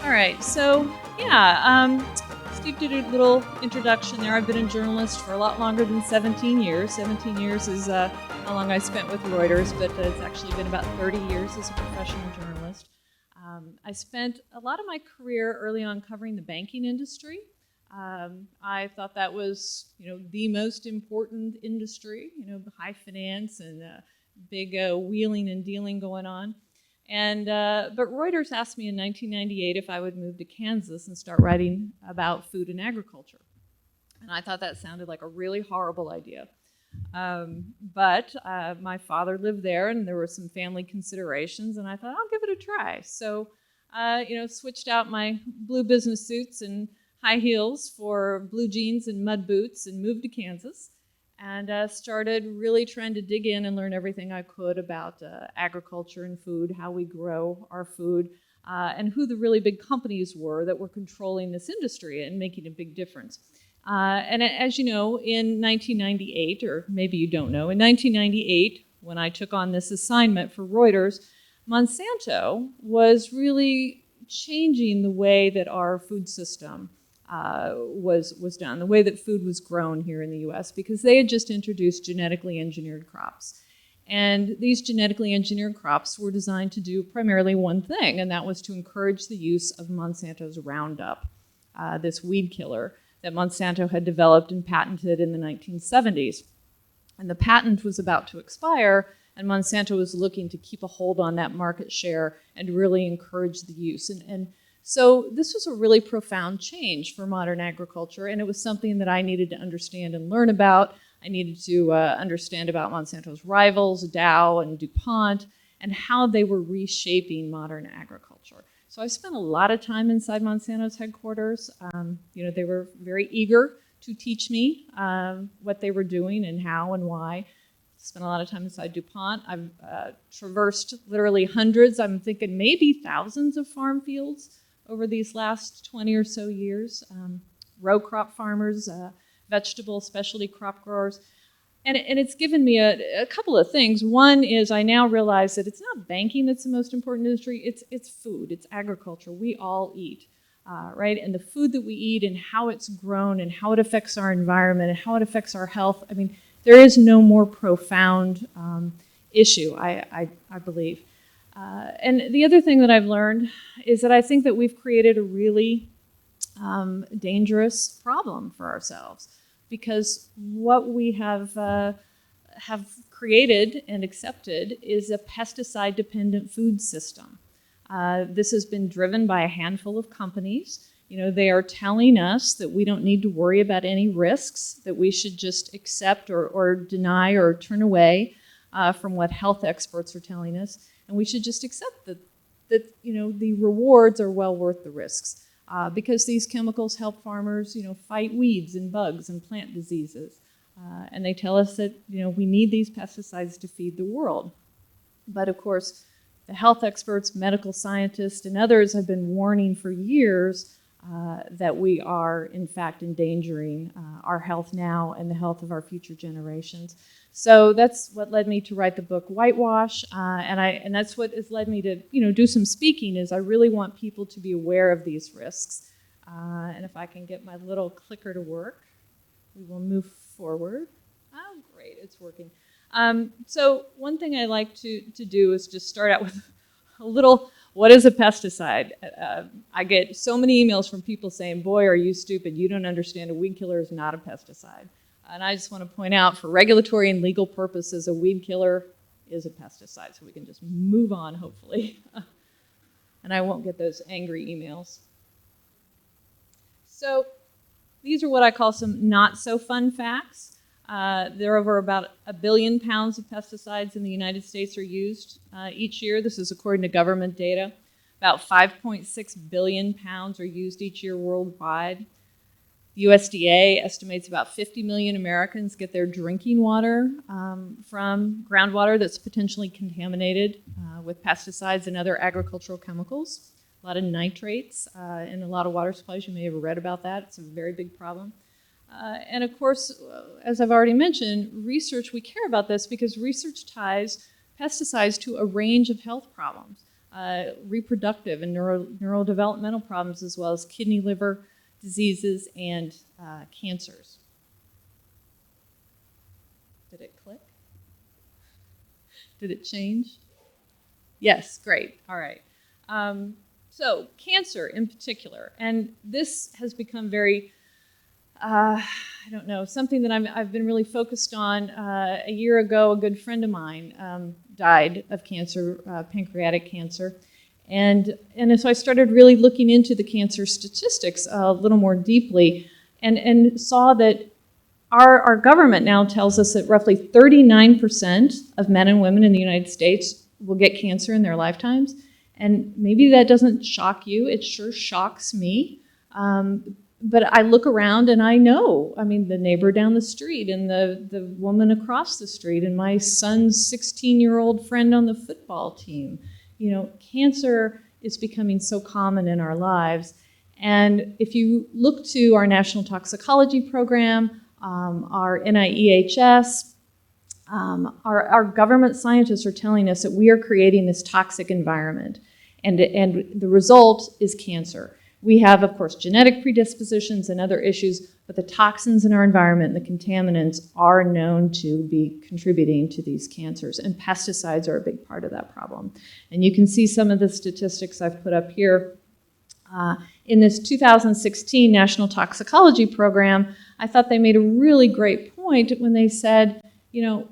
All right, so Steve did a little introduction there. I've been a journalist for a lot longer than 17 years. 17 years is how long I spent with Reuters, but it's actually been about 30 years as a professional journalist. I spent a lot of my career early on covering the banking industry. I thought that was, the most important industry, high finance and big wheeling and dealing going on. And but Reuters asked me in 1998 if I would move to Kansas and start writing about food and agriculture. And I thought that sounded like a really horrible idea. But my father lived there, and there were some family considerations, and I thought, I'll give it a try. So, switched out my blue business suits and high heels for blue jeans and mud boots and moved to Kansas. And started really trying to dig in and learn everything I could about agriculture and food, how we grow our food, and who the really big companies were that were controlling this industry and making a big difference. And as you know, in 1998, or maybe you don't know, in 1998, when I took on this assignment for Reuters, Monsanto was really changing the way that our food system was done, the way that food was grown here in the U.S., because they had just introduced genetically engineered crops. And these genetically engineered crops were designed to do primarily one thing, and that was to encourage the use of Monsanto's Roundup, this weed killer that Monsanto had developed and patented in the 1970s. And the patent was about to expire, and Monsanto was looking to keep a hold on that market share and really encourage the use. And so this was a really profound change for modern agriculture, and it was something that I needed to understand and learn about. I needed to understand about Monsanto's rivals, Dow and DuPont, and how they were reshaping modern agriculture. So I spent a lot of time inside Monsanto's headquarters. They were very eager to teach me what they were doing and how and why. Spent a lot of time inside DuPont. I've traversed literally hundreds, I'm thinking maybe thousands of farm fields over these last 20 or so years. Row crop farmers, vegetable specialty crop growers. And it's given me a couple of things. One is I now realize that it's not banking that's the most important industry, it's food, it's agriculture. We all eat, right? And the food that we eat and how it's grown and how it affects our environment and how it affects our health, I mean, there is no more profound issue, I believe. And the other thing that I've learned is that I think that we've created a really dangerous problem for ourselves, because what we have created and accepted is a pesticide-dependent food system. This has been driven by a handful of companies. They are telling us that we don't need to worry about any risks, that we should just accept or deny or turn away from what health experts are telling us, and we should just accept that the rewards are well worth the risks. Because these chemicals help farmers, fight weeds and bugs and plant diseases. And they tell us that, we need these pesticides to feed the world. But of course, the health experts, medical scientists, and others have been warning for years that we are, in fact, endangering our health now and the health of our future generations. So that's what led me to write the book Whitewash, and that's what has led me to do some speaking. Is I really want people to be aware of these risks. And if I can get my little clicker to work, we will move forward. Oh, great, it's working. So one thing I like to do is just start out with a little. What is a pesticide? I get so many emails from people saying, "Boy, are you stupid? You don't understand. A weed killer is not a pesticide." And I just want to point out, for regulatory and legal purposes, a weed killer is a pesticide. So we can just move on, hopefully. And I won't get those angry emails. So these are what I call some not so fun facts. There are over about 1 billion pounds of pesticides in the United States are used each year. This is according to government data. About 5.6 billion pounds are used each year worldwide. The USDA estimates about 50 million Americans get their drinking water from groundwater that's potentially contaminated with pesticides and other agricultural chemicals. A lot of nitrates in a lot of water supplies. You may have read about that. It's a very big problem. And of course, as I've already mentioned, research, we care about this because research ties pesticides to a range of health problems. reproductive and neurodevelopmental problems, as well as kidney, liver diseases, and cancers. Did it click? Did it change? Yes, great. All right. So cancer in particular, and this has become very, I don't know, something that I've been really focused on. A year ago, a good friend of mine died of cancer, pancreatic cancer. And so I started really looking into the cancer statistics a little more deeply and saw that our government now tells us that roughly 39% of men and women in the United States will get cancer in their lifetimes. And maybe that doesn't shock you. It sure shocks me. But I look around and I know, I mean, the neighbor down the street and the woman across the street and my son's 16-year-old friend on the football team. You know, cancer is becoming so common in our lives. And if you look to our National Toxicology Program, our NIEHS, our government scientists are telling us that we are creating this toxic environment. And the result is cancer. We have, of course, genetic predispositions and other issues, but the toxins in our environment and the contaminants are known to be contributing to these cancers, and pesticides are a big part of that problem. And you can see some of the statistics I've put up here. In this 2016 National Toxicology Program, I thought they made a really great point when they said, you know,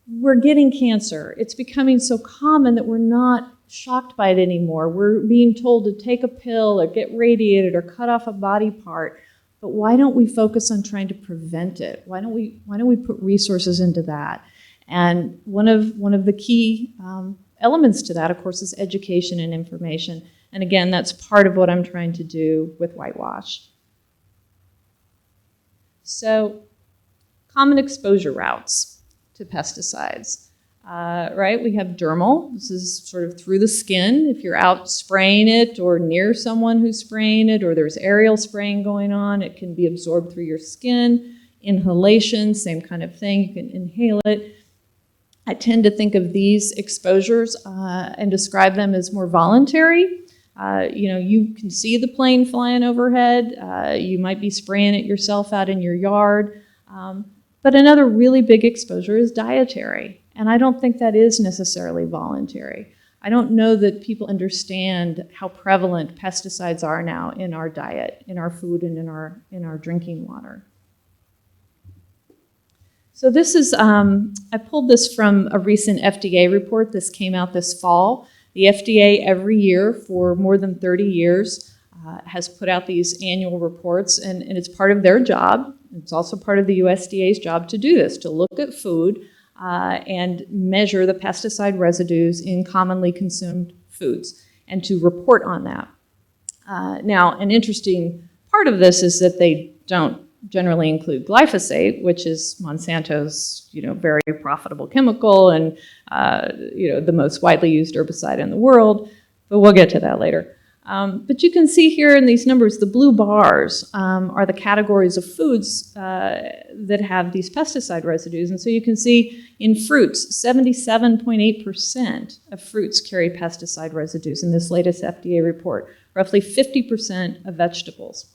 we're getting cancer. It's becoming so common that we're not shocked by it anymore. We're being told to take a pill or get radiated or cut off a body part. But why don't we focus on trying to prevent it? Why don't we put resources into that? And one of the key elements to that, of course, is education and information. And again, that's part of what I'm trying to do with Whitewash. So, common exposure routes to pesticides. Right, we have dermal. This is sort of through the skin. If you're out spraying it or near someone who's spraying it, or there's aerial spraying going on, it can be absorbed through your skin. Inhalation, same kind of thing. You can inhale it. I tend to think of these exposures and describe them as more voluntary. You know, you can see the plane flying overhead. You might be spraying it yourself out in your yard. But another really big exposure is dietary. And I don't think that is necessarily voluntary. I don't know that people understand how prevalent pesticides are now in our diet, in our food, and in our drinking water. So this is, I pulled this from a recent FDA report. This came out this fall. The FDA every year for more than 30 years has put out these annual reports, and it's part of their job. It's also part of the USDA's job to do this, to look at food and measure the pesticide residues in commonly consumed foods and to report on that. Now, an interesting part of this is that they don't generally include glyphosate, which is Monsanto's, you know, very profitable chemical and, you know, the most widely used herbicide in the world, but we'll get to that later. But you can see here in these numbers, the blue bars are the categories of foods that have these pesticide residues. And so you can see in fruits, 77.8% of fruits carry pesticide residues in this latest FDA report, roughly 50% of vegetables.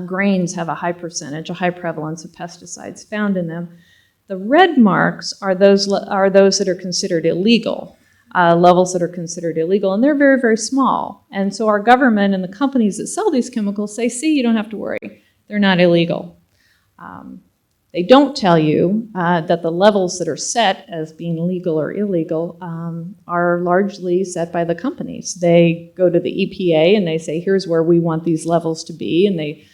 Grains have a high percentage, a high prevalence of pesticides found in them. The red marks are those that are considered illegal. Levels that are considered illegal, and they're very, very small. And so our government and the companies that sell these chemicals say, see, you don't have to worry. They're not illegal. They don't tell you that the levels that are set as being legal or illegal are largely set by the companies. They go to the EPA and they say, here's where we want these levels to be, and they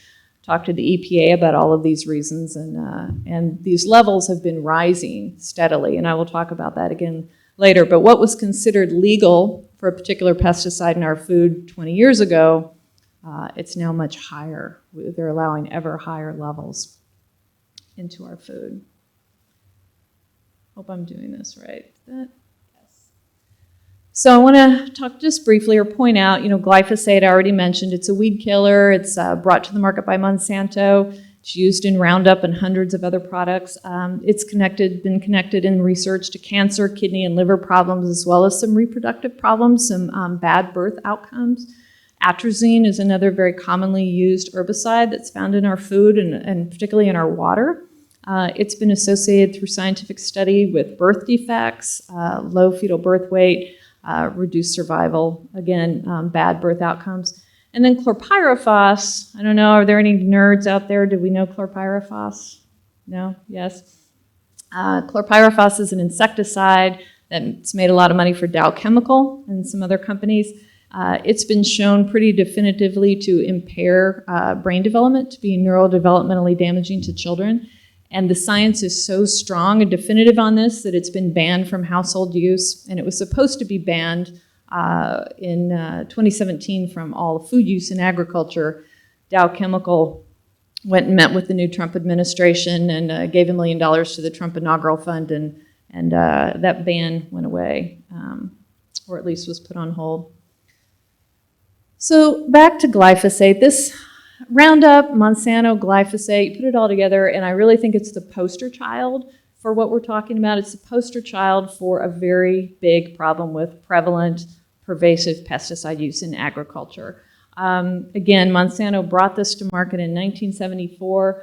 talk to the EPA about all of these reasons, and these levels have been rising steadily, and I will talk about that again later. But what was considered legal for a particular pesticide in our food 20 years ago, it's now much higher. They're allowing ever higher levels into our food. Hope I'm doing this right. Yes. So I want to talk just briefly or point out, you know, glyphosate, I already mentioned, it's a weed killer. It's brought to the market by Monsanto It's used in Roundup and hundreds of other products. It's been connected in research to cancer, kidney, and liver problems, as well as some reproductive problems, some bad birth outcomes. Atrazine is another very commonly used herbicide that's found in our food and particularly in our water. It's been associated through scientific study with birth defects, low fetal birth weight, reduced survival, again, bad birth outcomes. And then chlorpyrifos, I don't know, are there any nerds out there? Do we know chlorpyrifos? No? Yes? Chlorpyrifos is an insecticide that's made a lot of money for Dow Chemical and some other companies. It's been shown pretty definitively to impair brain development, to be neurodevelopmentally damaging to children. And the science is so strong and definitive on this that it's been banned from household use. And it was supposed to be banned in 2017 from all food use in agriculture. Dow Chemical went and met with the new Trump administration and gave $1 million to the Trump inaugural fund, and that ban went away, or at least was put on hold. So back to glyphosate. This Roundup, Monsanto, glyphosate, you put it all together, and I really think it's the poster child for what we're talking about. It's the poster child for a very big problem with prevalent, pervasive pesticide use in agriculture. Again, Monsanto brought this to market in 1974.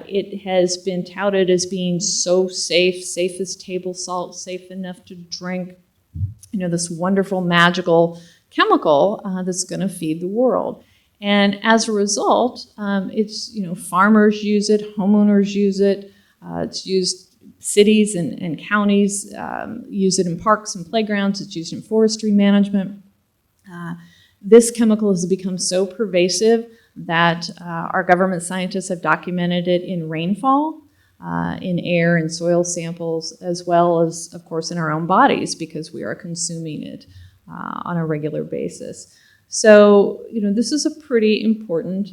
It has been touted as being so safe, safe as table salt, safe enough to drink, you know, this wonderful, magical chemical that's going to feed the world. And as a result, it's, you know, farmers use it, homeowners use it, it's used, cities and counties use it in parks and playgrounds, it's used in forestry management. This chemical has become so pervasive that our government scientists have documented it in rainfall, in air and soil samples, as well as, of course, in our own bodies, because we are consuming it on a regular basis. So, you know, this is a pretty important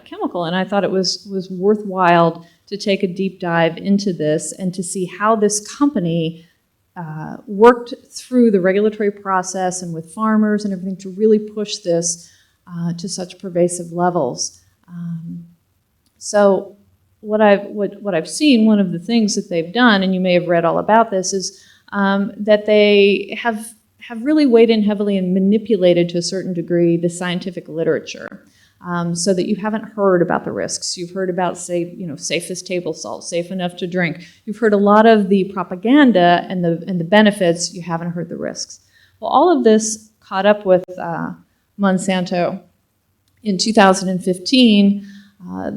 chemical, and I thought it was worthwhile to take a deep dive into this and to see how this company worked through the regulatory process and with farmers and everything to really push this to such pervasive levels. So what I've seen, one of the things that they've done, and you may have read all about this, is that they have really weighed in heavily and manipulated to a certain degree the scientific literature, so that you haven't heard about the risks. You've heard about, say, you know, safe as table salt, safe enough to drink. You've heard a lot of the propaganda and the benefits. You haven't heard the risks. Well, all of this caught up with Monsanto in 2015.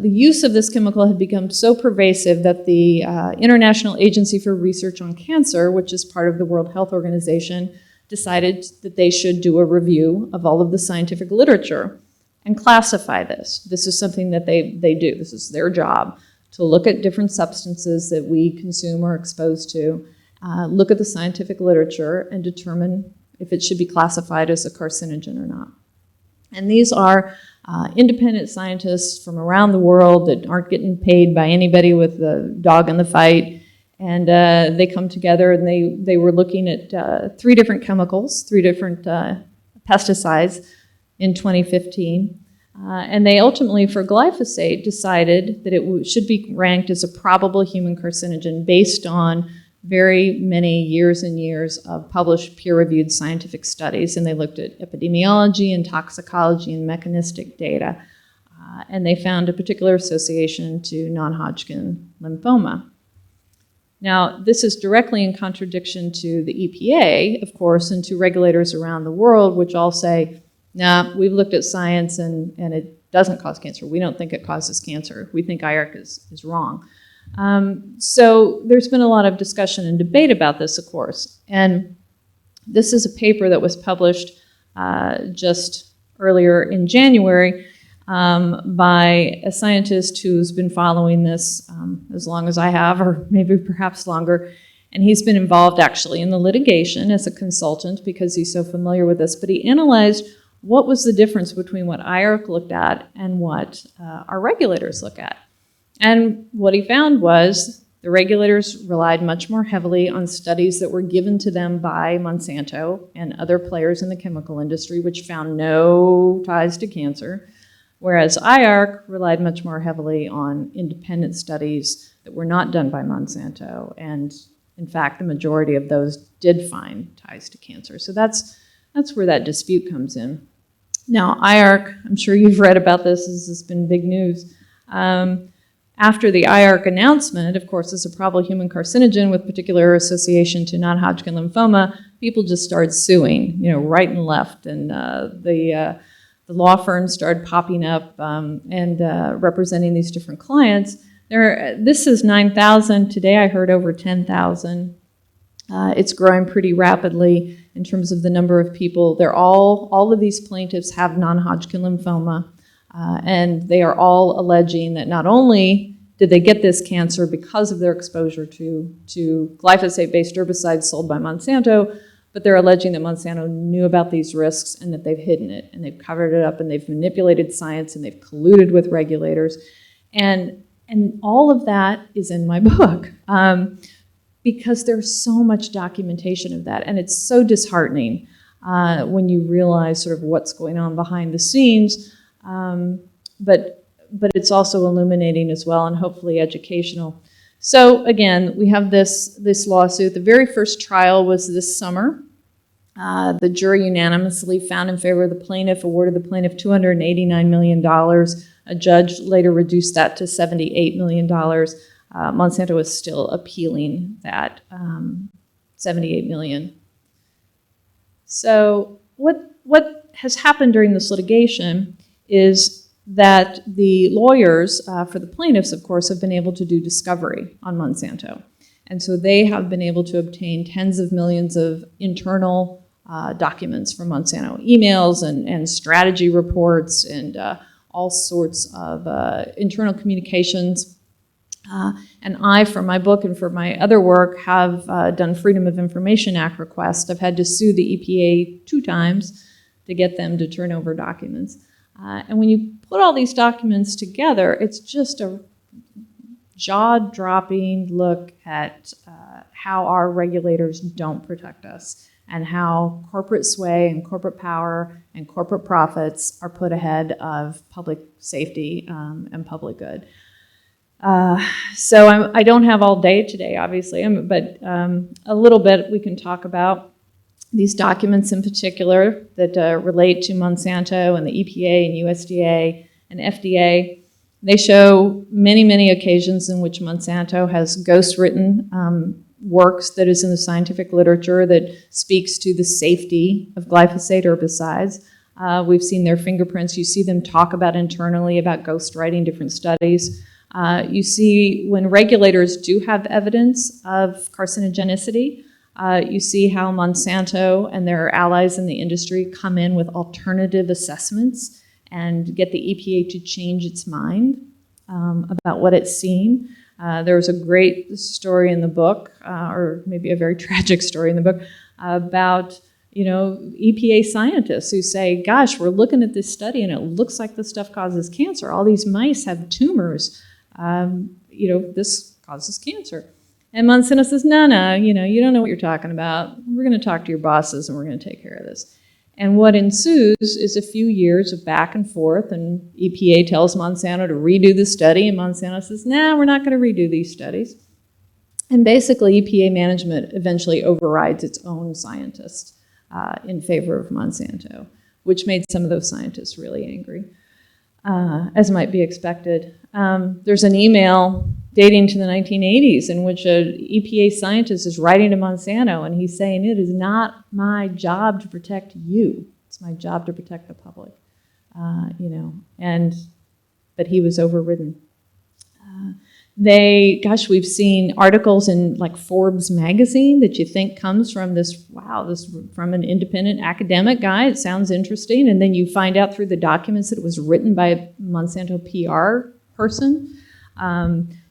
The use of this chemical had become so pervasive that the International Agency for Research on Cancer, which is part of the World Health Organization, decided that they should do a review of all of the scientific literature and classify this. This is something that they do. This is their job, to look at different substances that we consume or are exposed to, look at the scientific literature and determine if it should be classified as a carcinogen or not. And these are independent scientists from around the world that aren't getting paid by anybody with the dog in the fight. And they come together, and they were looking at 3 different chemicals, 3 different pesticides in 2015. And they ultimately, for glyphosate, decided that it should be ranked as a probable human carcinogen based on very many years and years of published peer-reviewed scientific studies. And they looked at epidemiology and toxicology and mechanistic data. And they found a particular association to non-Hodgkin lymphoma. Now, this is directly in contradiction to the EPA, of course, and to regulators around the world, which all say, nah, we've looked at science and it doesn't cause cancer. We don't think it causes cancer. We think Iarc is wrong. So there's been a lot of discussion and debate about this, of course. And this is a paper that was published just earlier in January by a scientist who's been following this as long as I have, or maybe perhaps longer. And he's been involved actually in the litigation as a consultant because he's so familiar with this. But he analyzed what was the difference between what Iarc looked at and what our regulators look at. And what he found was the regulators relied much more heavily on studies that were given to them by Monsanto and other players in the chemical industry, which found no ties to cancer. whereas Iarc relied much more heavily on independent studies that were not done by Monsanto, and in fact, the majority of those did find ties to cancer. So that's where that dispute comes in. Now, Iarc, I'm sure you've read about this. This has been big news. After the Iarc announcement, of course, it's a probable human carcinogen with particular association to non-Hodgkin lymphoma, people just started suing, right and left, and the law firms started popping up and representing these different clients. This is 9,000. Today I heard over 10,000. It's growing pretty rapidly in terms of the number of people. All of these plaintiffs have non-Hodgkin lymphoma, and they are all alleging that not only did they get this cancer because of their exposure to glyphosate-based herbicides sold by Monsanto, but they're alleging that Monsanto knew about these risks and that they've hidden it, and they've covered it up, and they've manipulated science, and they've colluded with regulators. And all of that is in my book. Because there's so much documentation of that, and it's so disheartening when you realize sort of what's going on behind the scenes, but it's also illuminating as well, and hopefully educational. So again, we have this lawsuit. The very first trial was this summer. The jury unanimously found in favor of the plaintiff, awarded the plaintiff $289 million. A judge later reduced that to $78 million. Monsanto is still appealing that $78 million. So what has happened during this litigation is that the lawyers for the plaintiffs, of course, have been able to do discovery on Monsanto. And so they have been able to obtain tens of millions of internal documents from Monsanto, emails and strategy reports and all sorts of internal communications. And I, for my book and for my other work, have done Freedom of Information Act requests. I've had to sue the EPA 2 times to get them to turn over documents. And when you put all these documents together, it's just a jaw-dropping look at how our regulators don't protect us and how corporate sway and corporate power and corporate profits are put ahead of public safety and public good. So I don't have all day today, obviously, but a little bit we can talk about these documents in particular that relate to Monsanto and the EPA and USDA and FDA. They show many, many occasions in which Monsanto has ghostwritten works that is in the scientific literature that speaks to the safety of glyphosate herbicides. We've seen their fingerprints. You see them talk about internally about ghostwriting different studies. You see when regulators do have evidence of carcinogenicity, you see how Monsanto and their allies in the industry come in with alternative assessments and get the EPA to change its mind about what it's seen. There was a great story in the book, or maybe a very tragic story in the book, about EPA scientists who say, gosh, we're looking at this study and it looks like this stuff causes cancer. All these mice have tumors. This causes cancer. And Monsanto says, no, you don't know what you're talking about. We're going to talk to your bosses and we're going to take care of this. And what ensues is a few years of back and forth, and EPA tells Monsanto to redo the study, and Monsanto says, we're not going to redo these studies. And basically, EPA management eventually overrides its own scientists in favor of Monsanto, which made some of those scientists really angry, as might be expected. There's an email dating to the 1980s in which an EPA scientist is writing to Monsanto, and he's saying, it is not my job to protect you. It's my job to protect the public, but he was overridden. We've seen articles in like Forbes magazine that you think comes from this from an independent academic guy. It sounds interesting. And then you find out through the documents that it was written by a Monsanto PR person.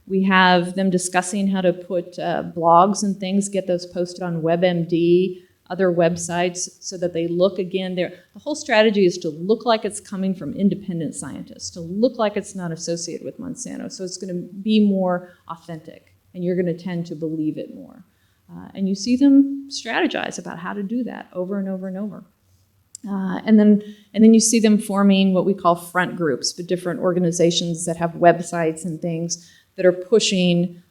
We have them discussing how to put blogs and things, get those posted on WebMD, other websites, so that they look again. The whole strategy is to look like it's coming from independent scientists, to look like it's not associated with Monsanto. So it's going to be more authentic, and you're going to tend to believe it more. And you see them strategize about how to do that over and over and over. And then you see them forming what we call front groups, but different organizations that have websites and things that are pushing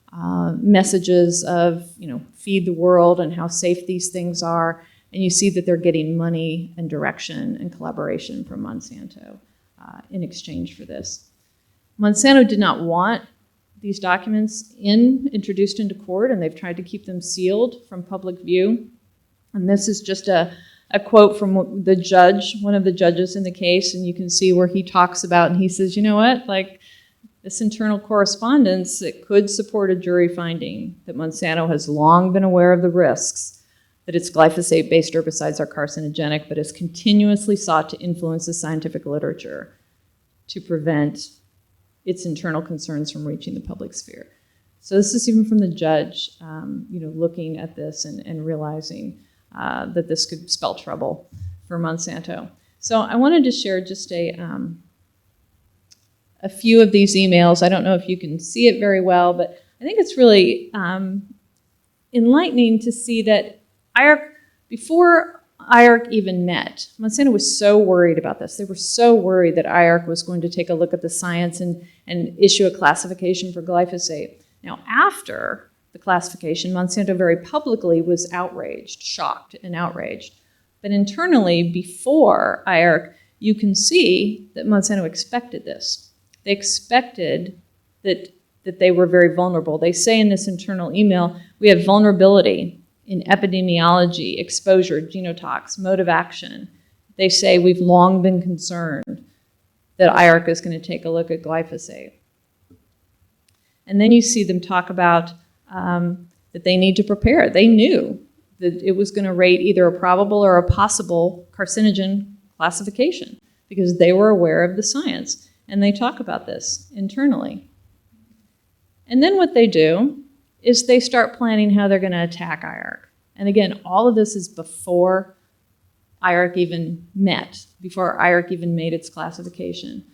messages of, feed the world and how safe these things are. And you see that they're getting money and direction and collaboration from Monsanto in exchange for this. Monsanto did not want these documents introduced into court, and they've tried to keep them sealed from public view. And this is just a quote from the judge, one of the judges in the case, and you can see where he talks about, and he says, you know what, like this internal correspondence, it could support a jury finding that Monsanto has long been aware of the risks, that its glyphosate-based herbicides are carcinogenic, but has continuously sought to influence the scientific literature to prevent its internal concerns from reaching the public sphere. So this is even from the judge, looking at this and realizing that this could spell trouble for Monsanto. So I wanted to share just a few of these emails. I don't know if you can see it very well, but I think it's really enlightening to see that Iarc, before Iarc even met, Monsanto was so worried about this. They were so worried that Iarc was going to take a look at the science and issue a classification for glyphosate. Now, after the classification, Monsanto very publicly was outraged, shocked and outraged. But internally, before Iarc, you can see that Monsanto expected this. They expected that they were very vulnerable. They say in this internal email, we have vulnerability in epidemiology, exposure, genotox, mode of action. They say we've long been concerned that Iarc is going to take a look at glyphosate. And then you see them talk about that they need to prepare. They knew that it was going to rate either a probable or a possible carcinogen classification because they were aware of the science. And they talk about this internally. And then what they do is they start planning how they're going to attack Iarc. And again, all of this is before Iarc even met, before Iarc even made its classification.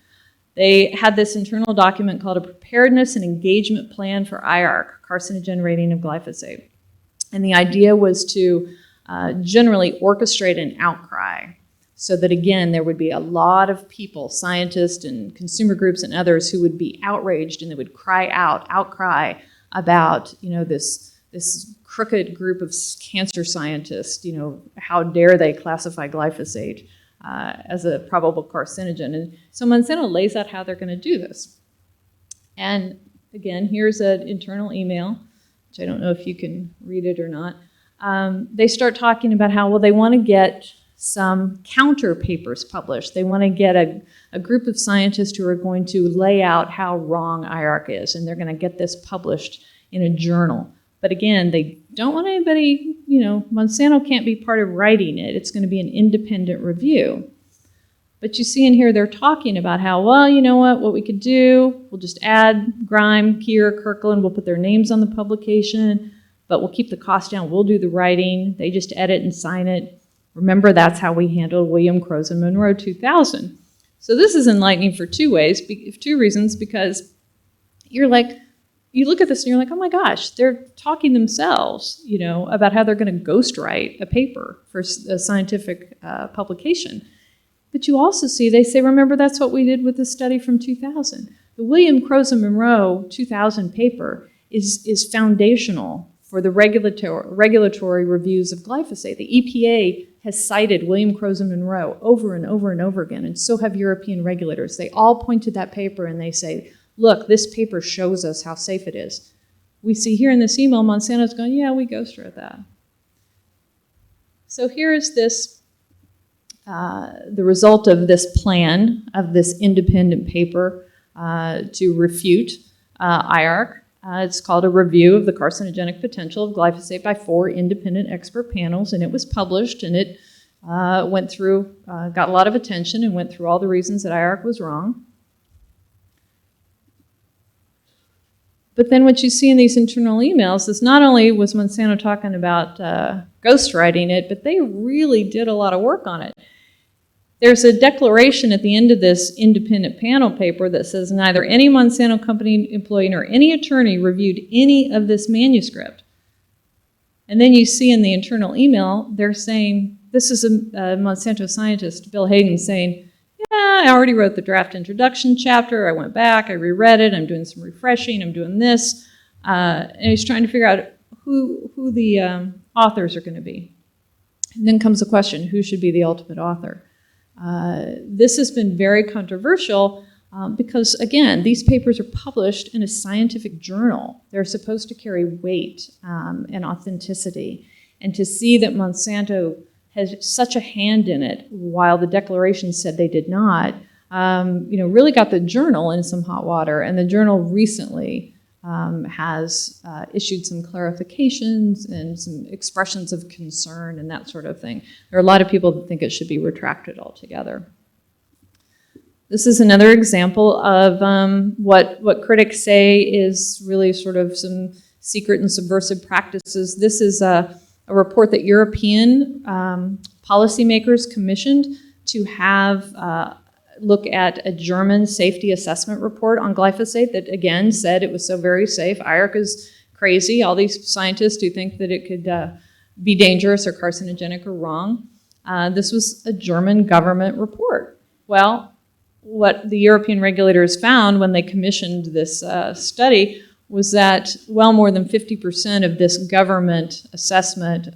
They had this internal document called a Preparedness and Engagement Plan for Iarc, carcinogen rating of glyphosate. And the idea was to generally orchestrate an outcry so that, again, there would be a lot of people, scientists and consumer groups and others, who would be outraged and they would outcry about, this crooked group of cancer scientists, how dare they classify glyphosate as a probable carcinogen. And so Monsanto lays out how they're going to do this. And again, here's an internal email, which I don't know if you can read it or not. They start talking about how, they want to get some counter papers published. They want to get a group of scientists who are going to lay out how wrong Iarc is, and they're going to get this published in a journal. But again, they don't want anybody, Monsanto can't be part of writing it. It's going to be an independent review. But you see in here, they're talking about how, what we could do, we'll just add Grime, Keir, Kirkland, we'll put their names on the publication, but we'll keep the cost down. We'll do the writing. They just edit and sign it. Remember, that's how we handled William Crozen Monroe 2000. So this is enlightening for two reasons, because you look at this and you're like, oh my gosh, they're talking themselves, about how they're going to ghostwrite a paper for a scientific publication. But you also see, they say, remember, that's what we did with the study from 2000. The William Crozen Monroe 2000 paper is foundational for the regulatory reviews of glyphosate. The EPA has cited William Crozen Monroe over and over and over again, and so have European regulators. They all point to that paper and they say, look, this paper shows us how safe it is. We see here in this email, Monsanto's going, yeah, we ghostwrote that. So here is this, the result of this plan, of this independent paper to refute Iarc. It's called a review of the carcinogenic potential of glyphosate by 4 independent expert panels, and it was published, and it went through, got a lot of attention and went through all the reasons that Iarc was wrong. But then what you see in these internal emails is not only was Monsanto talking about ghostwriting it, but they really did a lot of work on it. There's a declaration at the end of this independent panel paper that says neither any Monsanto company employee nor any attorney reviewed any of this manuscript. And then you see in the internal email, they're saying this is a Monsanto scientist, Bill Hayden, saying, yeah, I already wrote the draft introduction chapter. I went back, I reread it, I'm doing some refreshing, I'm doing this. And he's trying to figure out who the authors are going to be. And then comes the question, who should be the ultimate author? This has been very controversial because, again, these papers are published in a scientific journal. They're supposed to carry weight and authenticity. And to see that Monsanto has such a hand in it, while the declaration said they did not, really got the journal in some hot water. And the journal recently has issued some clarifications and some expressions of concern and that sort of thing. There are a lot of people that think it should be retracted altogether. This is another example of what critics say is really sort of some secret and subversive practices. This is a report that European policymakers commissioned to have look at a German safety assessment report on glyphosate that, again, said it was so very safe. Iarc is crazy. All these scientists who think that it could be dangerous or carcinogenic are wrong. This was a German government report. Well, what the European regulators found when they commissioned this study was that well more than 50% of this government assessment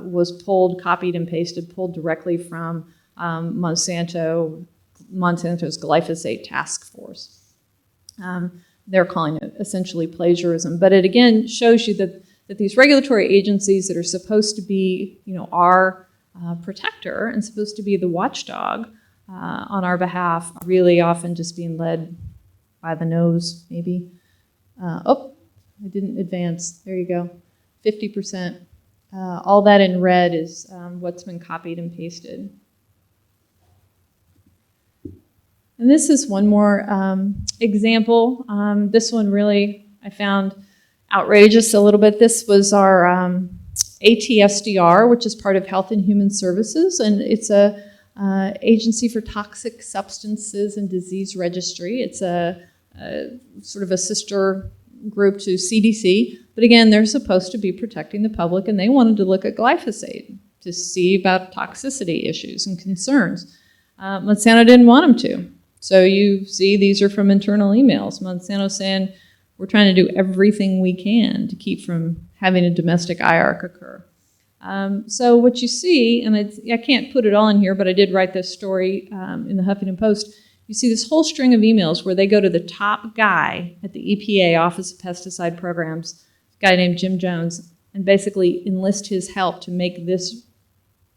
was pulled, copied and pasted, pulled directly from Monsanto's glyphosate task force. They're calling it essentially plagiarism. But it again shows you that these regulatory agencies that are supposed to be, our protector and supposed to be the watchdog on our behalf, are really often just being led by the nose, maybe. I didn't advance. There you go. 50%. All that in red is what's been copied and pasted. And this is one more example. This one really I found outrageous a little bit. This was our ATSDR, which is part of Health and Human Services, and it's a Agency for Toxic Substances and Disease Registry. It's a sort of a sister group to CDC, but again, they're supposed to be protecting the public, and they wanted to look at glyphosate to see about toxicity issues and concerns. Monsanto didn't want them to. So you see these are from internal emails. Monsanto saying, we're trying to do everything we can to keep from having a domestic Iarc occur. So what you see, and I can't put it all in here, but I did write this story in the Huffington Post. You see this whole string of emails where they go to the top guy at the EPA, Office of Pesticide Programs, a guy named Jim Jones, and basically enlist his help to make this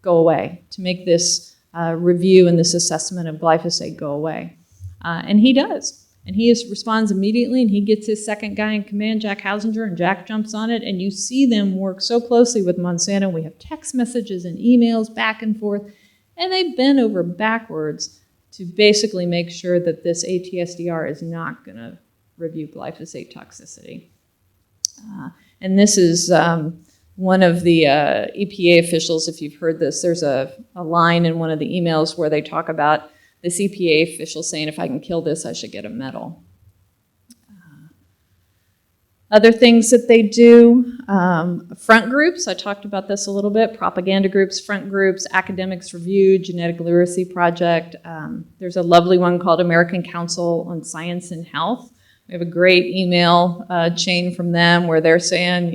go away, to make this review and this assessment of glyphosate go away. And he does. And he responds immediately, and he gets his second guy in command, Jack Hausinger, and Jack jumps on it, and you see them work so closely with Monsanto. We have text messages and emails back and forth, and they bend over backwards to basically make sure that this ATSDR is not going to review glyphosate toxicity. And this is one of the EPA officials, if you've heard this, there's a line in one of the emails where they talk about this EPA official saying, if I can kill this, I should get a medal. Other things that they do, front groups, I talked about this a little bit, propaganda groups, front groups, Academics Review, Genetic Literacy Project. There's a lovely one called American Council on Science and Health. We have a great email chain from them where they're saying,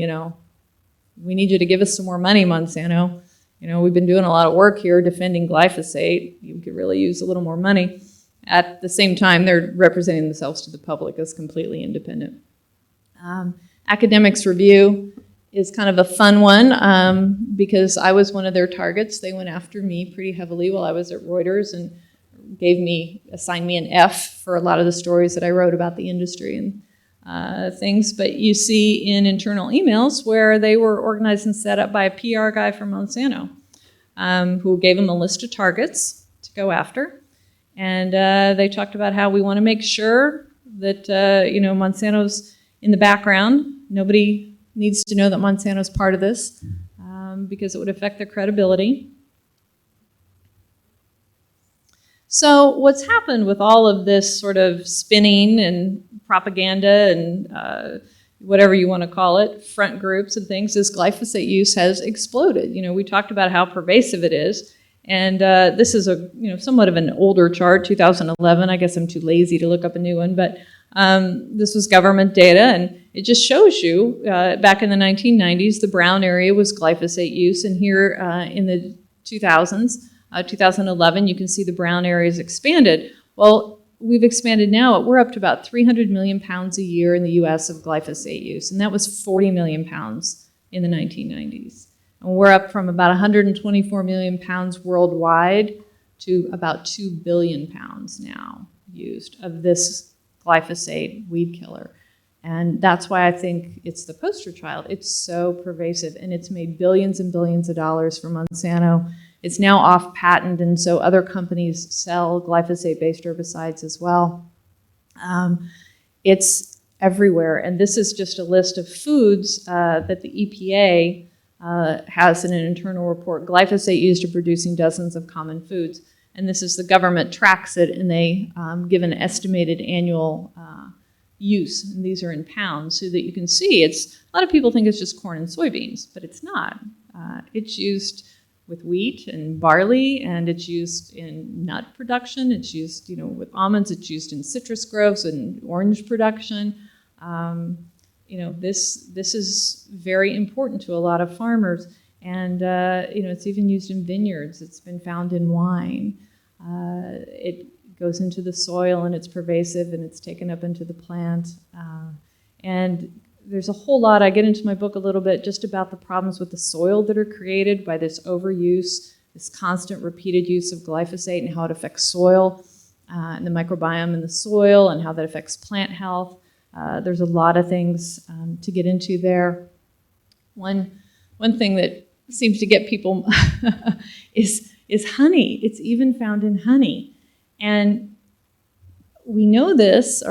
we need you to give us some more money, Monsanto. We've been doing a lot of work here defending glyphosate. You could really use a little more money. At the same time, they're representing themselves to the public as completely independent. Academics Review is kind of a fun one because I was one of their targets. They went after me pretty heavily while I was at Reuters and assigned me an F for a lot of the stories that I wrote about the industry and things. But you see in internal emails where they were organized and set up by a PR guy from Monsanto who gave them a list of targets to go after. And they talked about how we want to make sure that, Monsanto's in the background. Nobody needs to know that Monsanto's part of this because it would affect their credibility. So what's happened with all of this sort of spinning and propaganda and whatever you want to call it, front groups and things, is glyphosate use has exploded. We talked about how pervasive it is. And this is a somewhat of an older chart, 2011. I guess I'm too lazy to look up a new one, but this was government data, and it just shows you back in the 1990s, the brown area was glyphosate use, and here in the 2000s, 2011, you can see the brown areas expanded. Well, we've expanded now. We're up to about 300 million pounds a year in the U.S. of glyphosate use, and that was 40 million pounds in the 1990s. And we're up from about 124 million pounds worldwide to about 2 billion pounds now used of this glyphosate weed killer. And that's why I think it's the poster child. It's so pervasive, and it's made billions and billions of dollars for Monsanto. It's now off patent, and so other companies sell glyphosate-based herbicides as well. It's everywhere, and this is just a list of foods that the EPA has in an internal report. Glyphosate used in producing dozens of common foods. And this is the government tracks it, and they give an estimated annual use. And these are in pounds so that you can see a lot of people think it's just corn and soybeans, but it's not. It's used with wheat and barley, and it's used in nut production. It's used, with almonds. It's used in citrus groves and orange production. This is very important to a lot of farmers, and it's even used in vineyards. It's been found in wine. It goes into the soil, and it's pervasive, and it's taken up into the plant. And there's a whole lot. I get into my book a little bit just about the problems with the soil that are created by this overuse, this constant repeated use of glyphosate, and how it affects soil and the microbiome in the soil, and how that affects plant health. There's a lot of things to get into there. One thing that seems to get people is honey. It's even found in honey. And we know this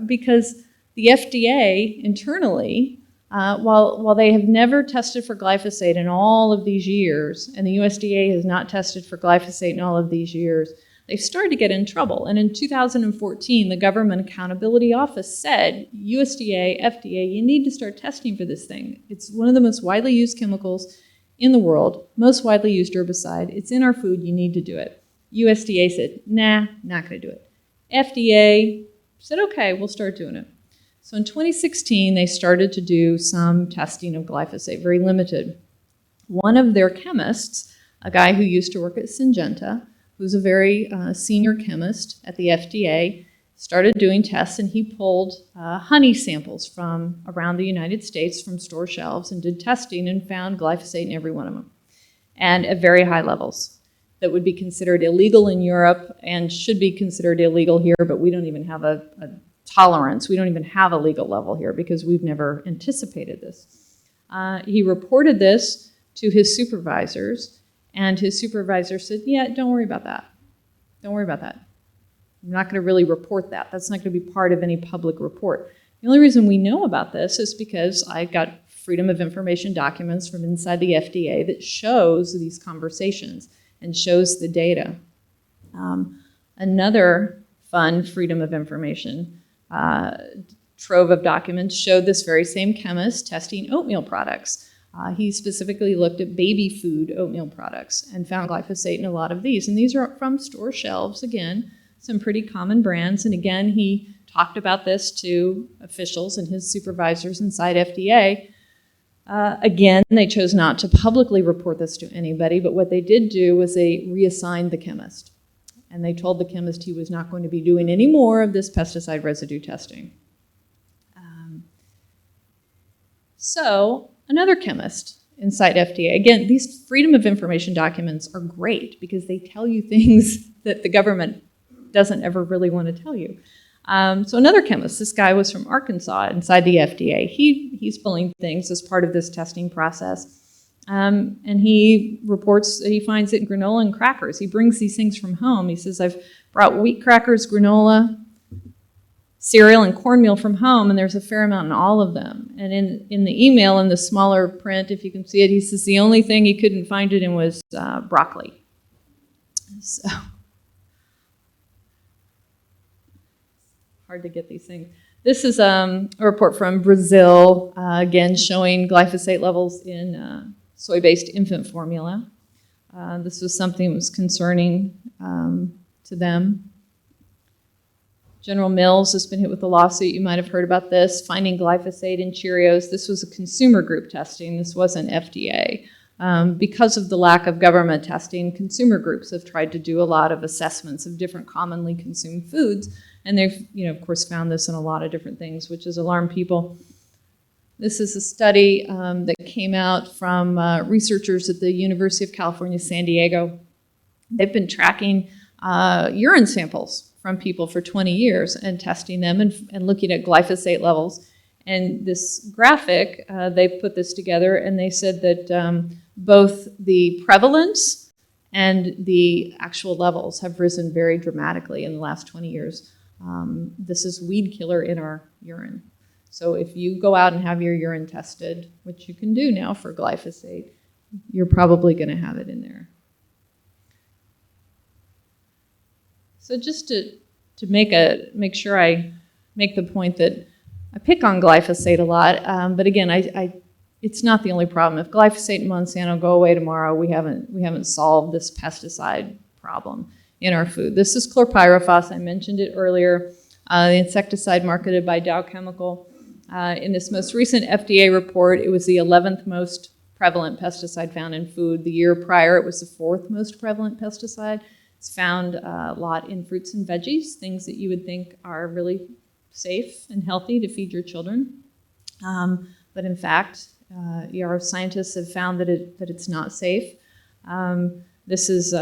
because the FDA internally, while they have never tested for glyphosate in all of these years, and the USDA has not tested for glyphosate in all of these years, they've started to get in trouble. And in 2014, the Government Accountability Office said, USDA, FDA, you need to start testing for this thing. It's one of the most widely used chemicals in the world, most widely used herbicide. It's in our food, you need to do it. USDA said, nah, not gonna do it. FDA said, okay, we'll start doing it. So in 2016, they started to do some testing of glyphosate, very limited. One of their chemists, a guy who used to work at Syngenta, who's a very senior chemist at the FDA, started doing tests, and he pulled honey samples from around the United States from store shelves and did testing and found glyphosate in every one of them, and at very high levels that would be considered illegal in Europe and should be considered illegal here, but we don't even have a tolerance. We don't even have a legal level here because we've never anticipated this. He reported this to his supervisors, and his supervisor said, yeah, don't worry about that. Don't worry about that. I'm not going to really report that. That's not going to be part of any public report. The only reason we know about this is because I got Freedom of Information documents from inside the FDA that shows these conversations and shows the data. Another fun Freedom of Information trove of documents showed this very same chemist testing oatmeal products. He specifically looked at baby food oatmeal products and found glyphosate in a lot of these. And these are from store shelves, again, some pretty common brands. And again, he talked about this to officials and his supervisors inside FDA. Again, they chose not to publicly report this to anybody, but what they did do was they reassigned the chemist. And they told the chemist he was not going to be doing any more of this pesticide residue testing. So another chemist inside FDA, again, these Freedom of Information documents are great because they tell you things that the government doesn't ever really want to tell you. So another chemist, this guy was from Arkansas inside the FDA. He's pulling things as part of this testing process. And he reports that he finds it in granola and crackers. He brings these things from home. He says, I've brought wheat crackers, granola, cereal, and cornmeal from home, and there's a fair amount in all of them. And in the email, in the smaller print, if you can see it, he says the only thing he couldn't find it in was broccoli. So hard to get these things. This is a report from Brazil, again showing glyphosate levels in soy-based infant formula. This was something that was concerning to them. General Mills has been hit with a lawsuit. You might have heard about this, finding glyphosate in Cheerios. This was a consumer group testing. This wasn't FDA. Because of the lack of government testing, consumer groups have tried to do a lot of assessments of different commonly consumed foods, and they've, of course, found this in a lot of different things, which has alarmed people. This is a study that came out from researchers at the University of California, San Diego. They've been tracking urine samples from people for 20 years and testing them and looking at glyphosate levels. And this graphic, they put this together, and they said that both the prevalence and the actual levels have risen very dramatically in the last 20 years. This is weed killer in our urine. So if you go out and have your urine tested, which you can do now for glyphosate, you're probably going to have it in there. So just to make sure I make the point that I pick on glyphosate a lot, but again, it's not the only problem. If glyphosate and Monsanto go away tomorrow, we haven't solved this pesticide problem in our food. This is Chlorpyrifos. I mentioned it earlier, the insecticide marketed by Dow Chemical. In this most recent FDA report, it was the 11th most prevalent pesticide found in food. The year prior, it was the 4th most prevalent pesticide. It's found a lot in fruits and veggies, things that you would think are really safe and healthy to feed your children. But in fact, Iarc scientists have found that it's not safe. This is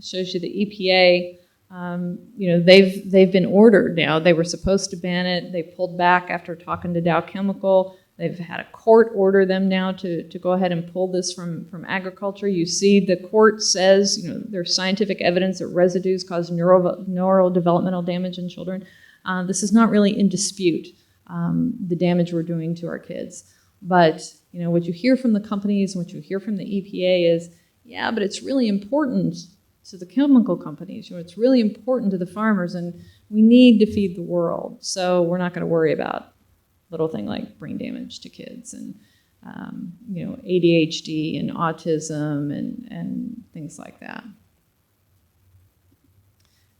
shows you the EPA. They've been ordered now. They were supposed to ban it. They pulled back after talking to Dow Chemical. They've had a court order them now to go ahead and pull this from agriculture. You see the court says, there's scientific evidence that residues cause neurodevelopmental damage in children. This is not really in dispute, the damage we're doing to our kids. But what you hear from the companies and what you hear from the EPA is, yeah, but it's really important to the chemical companies. It's really important to the farmers, and we need to feed the world. So we're not going to worry about little thing like brain damage to kids and ADHD and autism and things like that.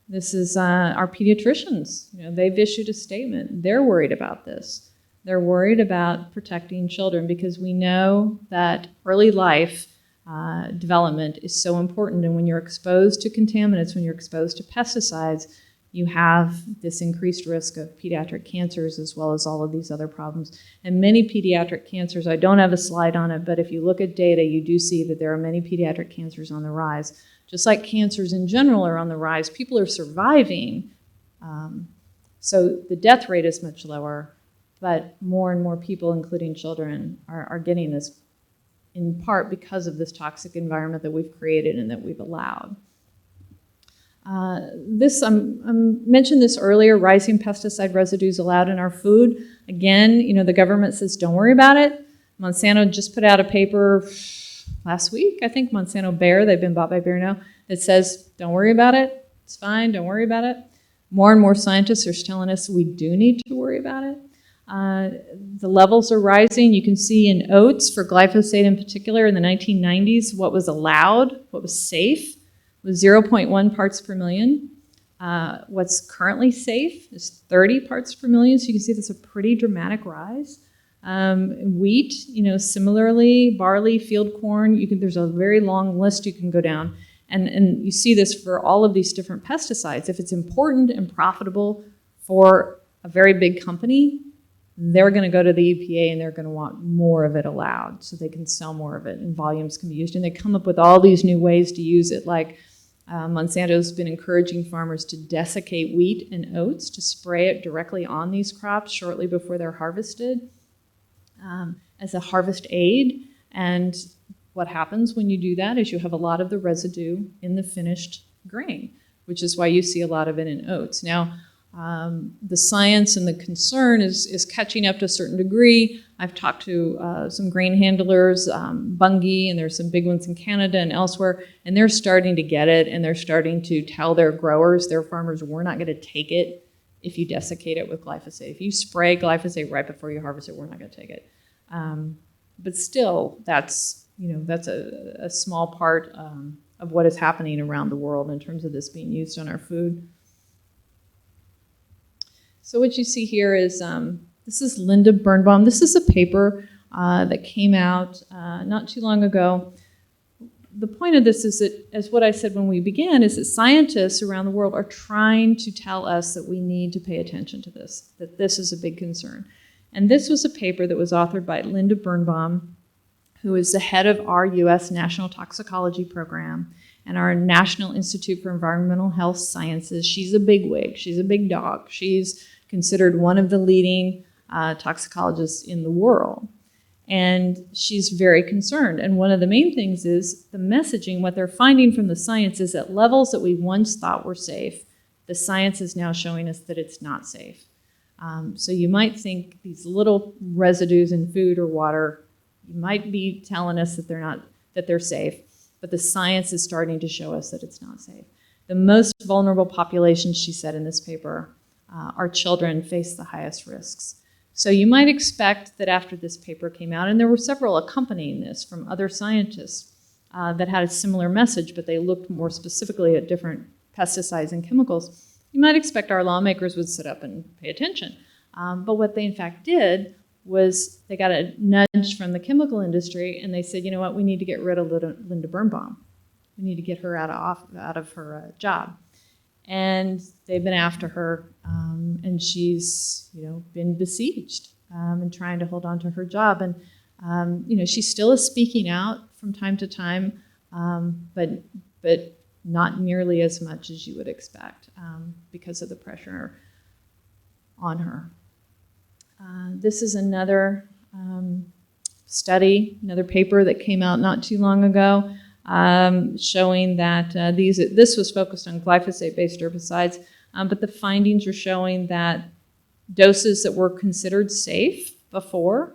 This is our pediatricians. They've issued a statement. They're worried about this. They're worried about protecting children because we know that early life development is so important. And when you're exposed to contaminants, when you're exposed to pesticides, you have this increased risk of pediatric cancers as well as all of these other problems. And many pediatric cancers, I don't have a slide on it, but if you look at data, you do see that there are many pediatric cancers on the rise. Just like cancers in general are on the rise, people are surviving. So the death rate is much lower, but more and more people, including children, are getting this in part because of this toxic environment that we've created and that we've allowed. I mentioned this earlier, rising pesticide residues allowed in our food. Again, the government says, don't worry about it. Monsanto just put out a paper last week, I think, Monsanto Bayer, they've been bought by Bayer now, that says, don't worry about it. It's fine, don't worry about it. More and more scientists are telling us we do need to worry about it. The levels are rising. You can see in oats, for glyphosate in particular, in the 1990s, what was allowed, what was safe, was 0.1 parts per million. What's currently safe is 30 parts per million, so you can see that's a pretty dramatic rise. Wheat, similarly, barley, field corn, there's a very long list you can go down. And you see this for all of these different pesticides. If it's important and profitable for a very big company, they're going to go to the EPA and they're going to want more of it allowed so they can sell more of it and volumes can be used. And they come up with all these new ways to use it, like Monsanto's been encouraging farmers to desiccate wheat and oats, to spray it directly on these crops shortly before they're harvested as a harvest aid. And what happens when you do that is you have a lot of the residue in the finished grain, which is why you see a lot of it in oats. Now, the science and the concern is catching up to a certain degree. I've talked to some grain handlers, Bunge, and there's some big ones in Canada and elsewhere, and they're starting to get it, and they're starting to tell their growers, their farmers, we're not going to take it if you desiccate it with glyphosate. If you spray glyphosate right before you harvest it, we're not going to take it. But still, that's a small part of what is happening around the world in terms of this being used on our food. So what you see here is, this is Linda Birnbaum. This is a paper that came out not too long ago. The point of this is that, as what I said when we began, is that scientists around the world are trying to tell us that we need to pay attention to this, that this is a big concern. And this was a paper that was authored by Linda Birnbaum, who is the head of our U.S. National Toxicology Program and our National Institute for Environmental Health Sciences. She's a bigwig. She's a big dog. She's considered one of the leading toxicologists in the world. And she's very concerned. And one of the main things is the messaging. What they're finding from the science is at levels that we once thought were safe, the science is now showing us that it's not safe. So you might think these little residues in food or water, you might be telling us that they're safe, but the science is starting to show us that it's not safe. The most vulnerable populations, she said in this paper, our children face the highest risks. So you might expect that after this paper came out, and there were several accompanying this from other scientists that had a similar message, but they looked more specifically at different pesticides and chemicals, you might expect our lawmakers would sit up and pay attention. But what they in fact did was they got a nudge from the chemical industry, and they said, you know what, we need to get rid of Linda Birnbaum. We need to get her out of her job. And they've been after her, and she's been besieged and trying to hold on to her job. And she still is speaking out from time to time, but not nearly as much as you would expect because of the pressure on her. This is another study, another paper that came out not too long ago, showing that this was focused on glyphosate-based herbicides, but the findings are showing that doses that were considered safe before,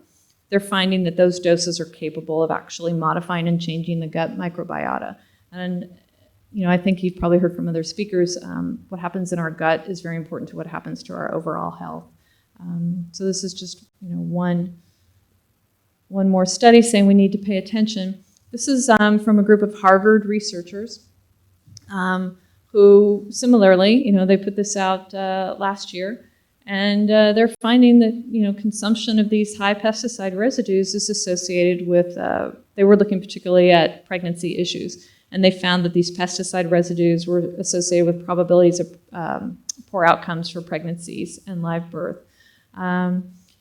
they're finding that those doses are capable of actually modifying and changing the gut microbiota. And I think you've probably heard from other speakers, what happens in our gut is very important to what happens to our overall health. So this is just one more study saying we need to pay attention. This is from a group of Harvard researchers who similarly, they put this out last year, and they're finding that consumption of these high pesticide residues is associated with, they were looking particularly at pregnancy issues, and they found that these pesticide residues were associated with probabilities of poor outcomes for pregnancies and live birth.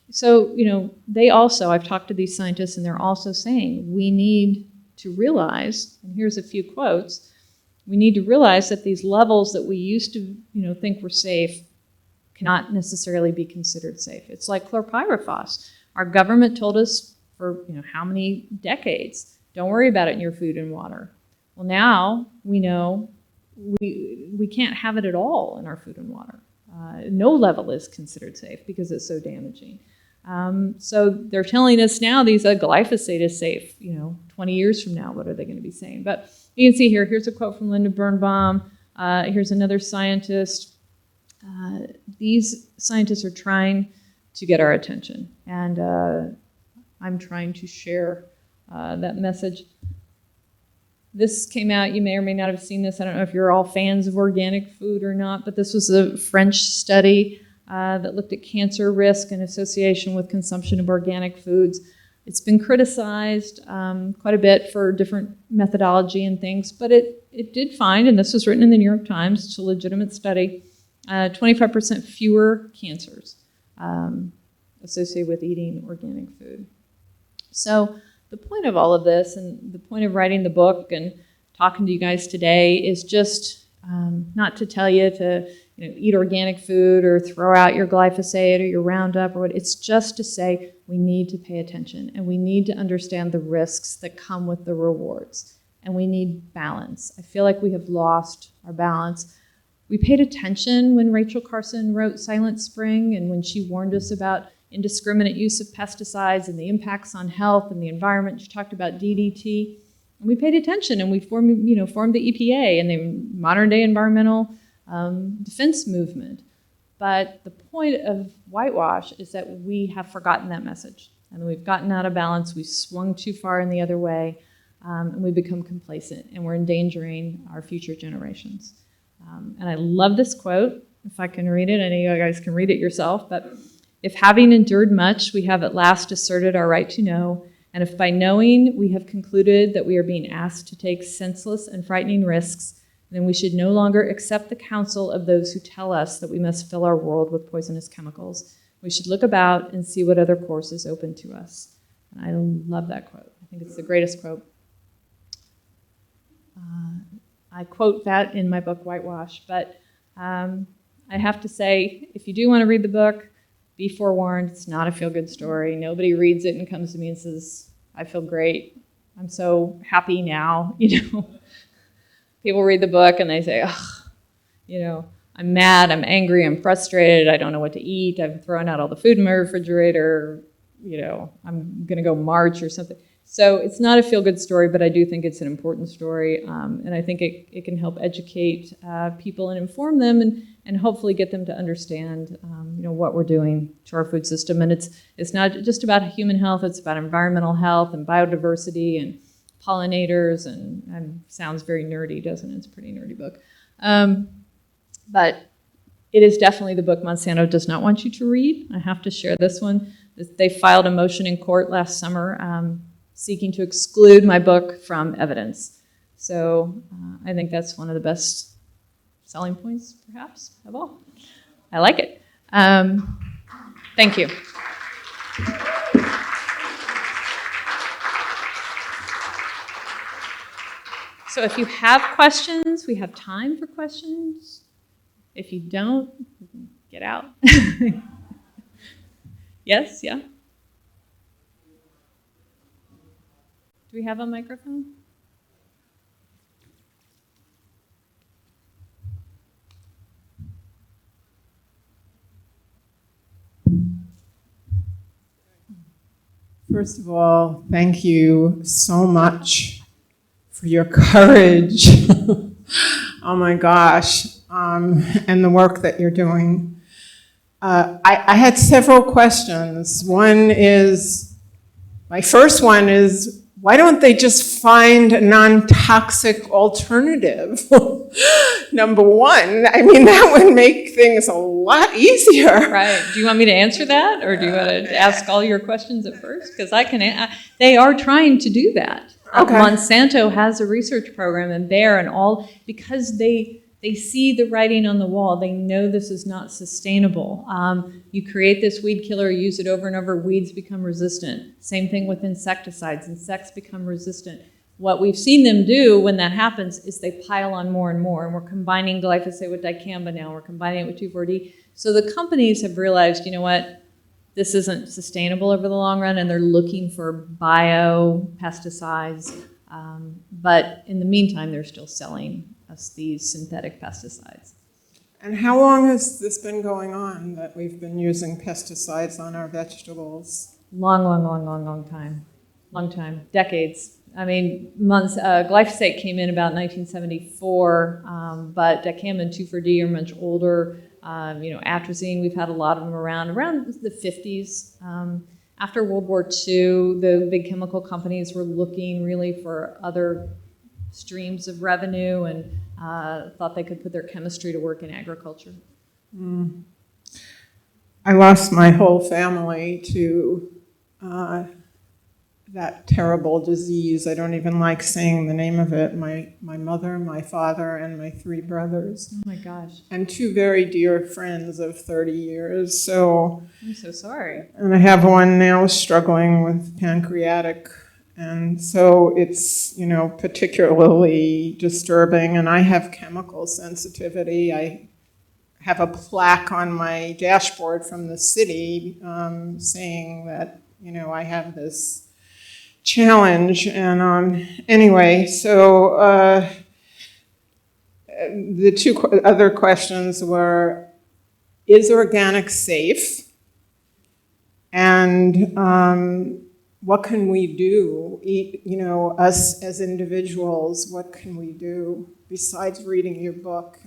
So, they also, I've talked to these scientists, and they're also saying we need to realize, and here's a few quotes, we need to realize that these levels that we used to, think were safe cannot necessarily be considered safe. It's like Chlorpyrifos. Our government told us for, how many decades, don't worry about it in your food and water. Well, now we know we can't have it at all in our food and water. No level is considered safe because it's so damaging. So they're telling us now glyphosate is safe. 20 years from now, what are they going to be saying? But you can see here's a quote from Linda Birnbaum. Here's another scientist. These scientists are trying to get our attention, and I'm trying to share that message. This came out, you may or may not have seen this. I don't know if you're all fans of organic food or not, but this was a French study that looked at cancer risk and association with consumption of organic foods. It's been criticized quite a bit for different methodology and things, but it did find, and this was written in the New York Times, it's a legitimate study, 25% fewer cancers associated with eating organic food. So the point of all of this, and the point of writing the book and talking to you guys today, is just not to tell you to eat organic food or throw out your glyphosate or your Roundup or what. It's just to say we need to pay attention, and we need to understand the risks that come with the rewards, and we need balance. I feel like we have lost our balance. We paid attention when Rachel Carson wrote Silent Spring, and when she warned us about indiscriminate use of pesticides and the impacts on health and the environment. She talked about DDT. And we paid attention, and we formed the EPA and the modern day environmental defense movement. But the point of whitewash is that we have forgotten that message. And we've gotten out of balance, we've swung too far in the other way, and we become complacent, and we're endangering our future generations. And I love this quote, if I can read it. I know you guys can read it yourself, but if having endured much, we have at last asserted our right to know, and if by knowing we have concluded that we are being asked to take senseless and frightening risks, then we should no longer accept the counsel of those who tell us that we must fill our world with poisonous chemicals. We should look about and see what other course is open to us. And I love that quote. I think it's the greatest quote. I quote that in my book, Whitewash, but I have to say, if you do want to read the book, be forewarned, it's not a feel-good story. Nobody reads it and comes to me and says, I feel great. I'm so happy now, People read the book and they say, I'm mad, I'm angry, I'm frustrated, I don't know what to eat, I've thrown out all the food in my refrigerator, I'm going to go march or something. So it's not a feel-good story, but I do think it's an important story, and I think it can help educate people and inform them and hopefully get them to understand what we're doing to our food system. And it's not just about human health, it's about environmental health and biodiversity and pollinators, and sounds very nerdy, doesn't it? It's a pretty nerdy book. But it is definitely the book Monsanto does not want you to read. I have to share this one. They filed a motion in court last summer seeking to exclude my book from evidence. So I think that's one of the best selling points, perhaps, of all. I like it. Thank you. So if you have questions, we have time for questions. If you don't, get out. Yes, yeah? Do we have a microphone? First of all, thank you so much for your courage. Oh my gosh, and the work that you're doing. I had several questions. My first one is, why don't they just find a non-toxic alternative? Number one, that would make things a lot easier. Right. Do you want me to answer that, or do you want to ask all your questions at first? Because they are trying to do that. Okay. Monsanto has a research program, and because they see the writing on the wall. They know this is not sustainable. You create this weed killer, use it over and over, weeds become resistant. Same thing with insecticides. Insects become resistant. What we've seen them do when that happens is they pile on more and more. And we're combining glyphosate with dicamba now. We're combining it with 2,4-D. So the companies have realized, this isn't sustainable over the long run, and they're looking for bio-pesticides. But in the meantime, they're still selling us these synthetic pesticides. And how long has this been going on, that we've been using pesticides on our vegetables? Long time. Long time. Decades. Glyphosate came in about 1974, but dicamba and 2,4-D are much older. Atrazine, we've had a lot of them around the 50s. After World War II, the big chemical companies were looking really for other streams of revenue and thought they could put their chemistry to work in agriculture. I lost my whole family to that terrible disease. I don't even like saying the name of it. My mother, my father, and my 3 brothers. Oh my gosh. And 2 very dear friends of 30 years. So I'm so sorry. And I have one now struggling with pancreatic. And so it's, particularly disturbing. And I have chemical sensitivity. I have a plaque on my dashboard from the city saying that, I have this challenge. And anyway, so the 2 other questions were, is organic safe? And what can we do? Us as individuals, what can we do besides reading your book?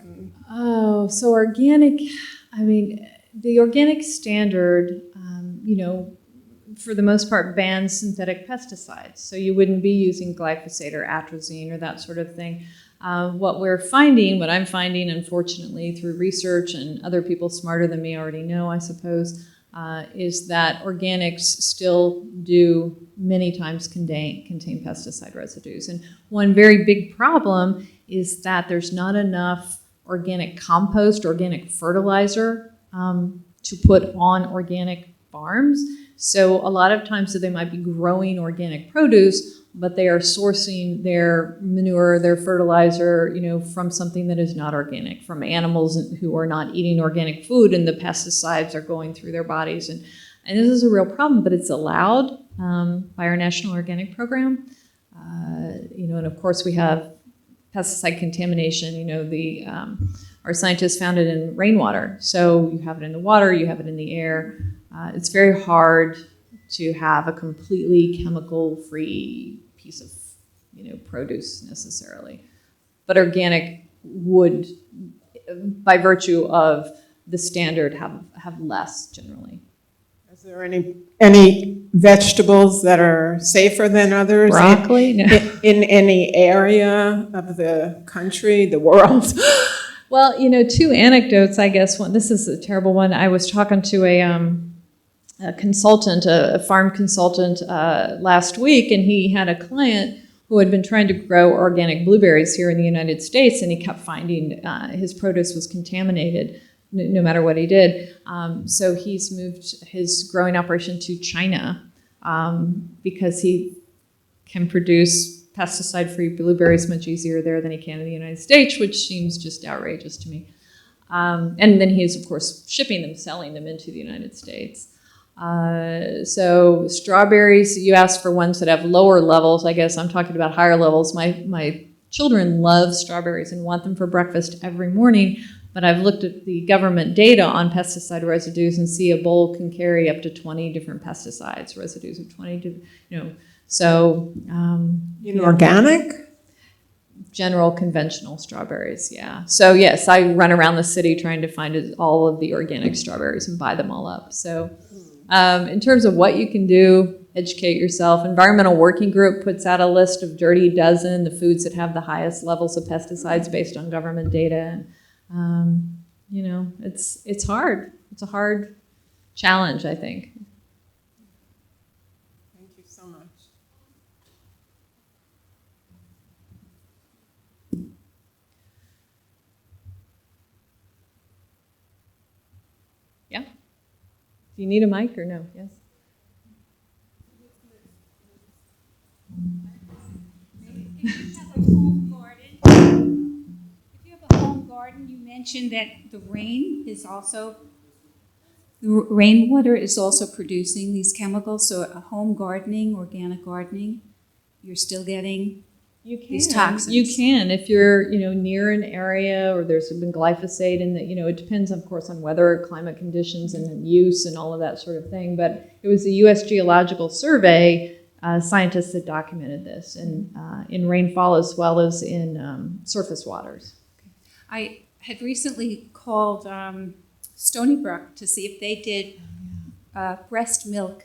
Oh, so organic, the organic standard, for the most part bans synthetic pesticides. So you wouldn't be using glyphosate or atrazine or that sort of thing. What I'm finding, unfortunately, through research and other people smarter than me already know, I suppose, is that organics still do many times contain pesticide residues. And one very big problem is that there's not enough organic compost, organic fertilizer to put on organic farms. So a lot of times they might be growing organic produce, but they are sourcing their manure, their fertilizer, from something that is not organic, from animals who are not eating organic food, and the pesticides are going through their bodies. And this is a real problem, but it's allowed by our National Organic Program. And of course we have pesticide contamination. Our scientists found it in rainwater. So you have it in the water, you have it in the air. It's very hard to have a completely chemical-free piece of, produce necessarily. But organic would, by virtue of the standard, have less generally. Is there any vegetables that are safer than others? Broccoli? No. In any area of the country, the world? Well, two anecdotes, I guess. This is a terrible one. I was talking to a consultant, a farm consultant last week, and he had a client who had been trying to grow organic blueberries here in the United States, and he kept finding his produce was contaminated no matter what he did. So he's moved his growing operation to China because he can produce pesticide-free blueberries much easier there than he can in the United States, which seems just outrageous to me. And then he's, of course, shipping them, selling them into the United States. So strawberries, you asked for ones that have lower levels. I guess I'm talking about higher levels. My children love strawberries and want them for breakfast every morning, but I've looked at the government data on pesticide residues and see a bowl can carry up to 20 different pesticides, residues of 20, so. Organic? General conventional strawberries, yeah. So yes, I run around the city trying to find all of the organic strawberries and buy them all up. So in terms of what you can do, educate yourself. Environmental Working Group puts out a list of dirty dozen, the foods that have the highest levels of pesticides based on government data. And, it's hard. It's a hard challenge, I think. Thank you so much. Yeah? Do you need a mic or no? Yes? If you have a home garden, you mentioned that the rainwater is also producing these chemicals. So a home gardening, organic gardening, you're still getting these toxins. You can if you're near an area or there's been glyphosate in the it depends of course on weather, climate conditions, and use and all of that sort of thing. But it was the U.S. Geological Survey scientists that documented this and in rainfall as well as in surface waters. I had recently called Stony Brook to see if they did breast milk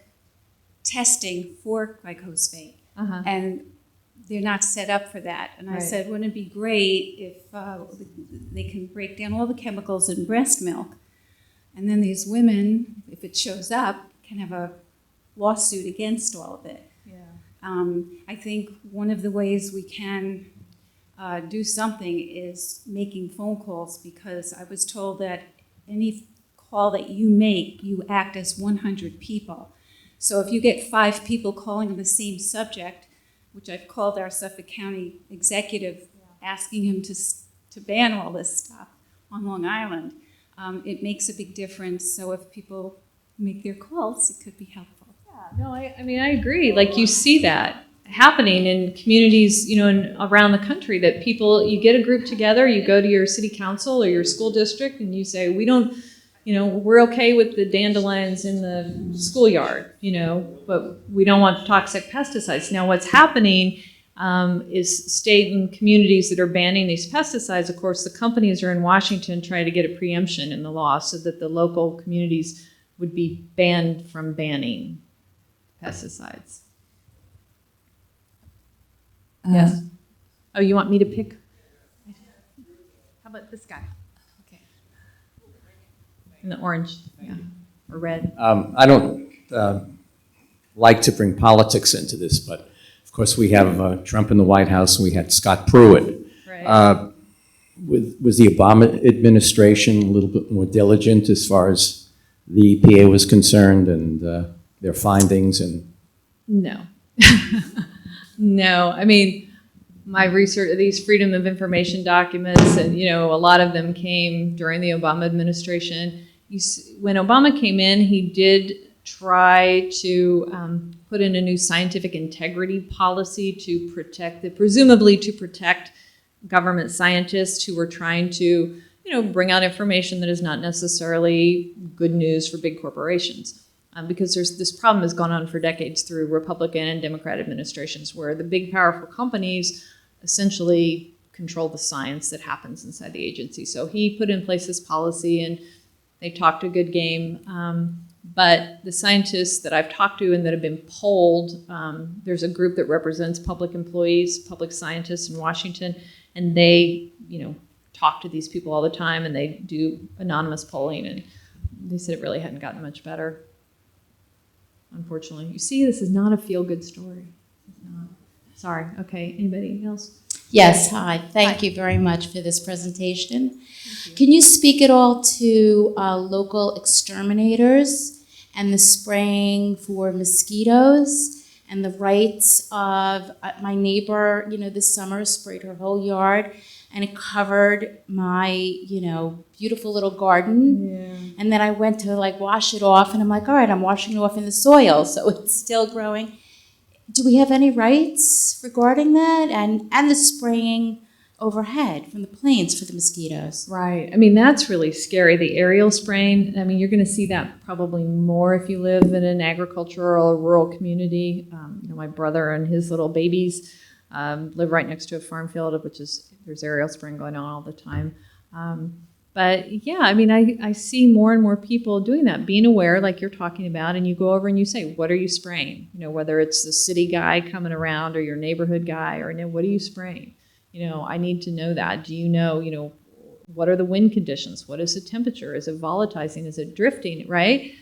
testing for glyphosate. Uh-huh. And they're not set up for that. And I said, wouldn't it be great if they can break down all the chemicals in breast milk? And then these women, if it shows up, can have a lawsuit against all of it. Yeah. I think one of the ways we can do something is making phone calls, because I was told that any call that you make, you act as 100 people. So if you get 5 people calling on the same subject, which I've called our Suffolk County executive, asking him to ban all this stuff on Long Island, it makes a big difference. So if people make their calls, it could be helpful. Yeah, no, I agree. Like you see that happening in communities, around the country, that people, you get a group together, you go to your city council or your school district and you say, we don't we're okay with the dandelions in the schoolyard, but we don't want toxic pesticides. Now what's happening is state and communities that are banning these pesticides, of course, the companies are in Washington trying to get a preemption in the law so that the local communities would be banned from banning pesticides. Yes. Oh, you want me to pick? How about this guy? Okay. In the orange, yeah, or red. I don't like to bring politics into this, but of course we have Trump in the White House, and we had Scott Pruitt. Right. Was the Obama administration a little bit more diligent as far as the EPA was concerned and their findings? And no. No, I mean, my research, these Freedom of Information documents, and a lot of them came during the Obama administration. When Obama came in, he did try to put in a new scientific integrity policy to presumably to protect government scientists who were trying to, bring out information that is not necessarily good news for big corporations. Because this problem has gone on for decades through Republican and Democrat administrations where the big powerful companies essentially control the science that happens inside the agency. So he put in place this policy and they talked a good game. But the scientists that I've talked to and that have been polled, there's a group that represents public employees, public scientists in Washington, and they, talk to these people all the time and they do anonymous polling, and they said it really hadn't gotten much better. Unfortunately. You see, this is not a feel-good story. It's not. Sorry. Okay, anybody else? Yes, hi. Thank you very much for this presentation. Can you speak at all to local exterminators and the spraying for mosquitoes and the rights of my neighbor, this summer sprayed her whole yard and it covered my, beautiful little garden. Yeah. And then I went to wash it off and I'm like, all right, I'm washing it off in the soil, so it's still growing. Do we have any rights regarding that? And the spraying overhead from the planes for the mosquitoes. Right. I mean, that's really scary. The aerial spraying, I mean, you're going to see that probably more if you live in an agricultural or rural community. My brother and his little babies live right next to a farm field, there's aerial spraying going on all the time. But yeah, I mean, I see more and more people doing that, being aware like you're talking about, and you go over and you say, what are you spraying? Whether it's the city guy coming around or your neighborhood guy, or what are you spraying? I need to know that. Do you know, what are the wind conditions? What is the temperature? Is it volatilizing? Is it drifting, right?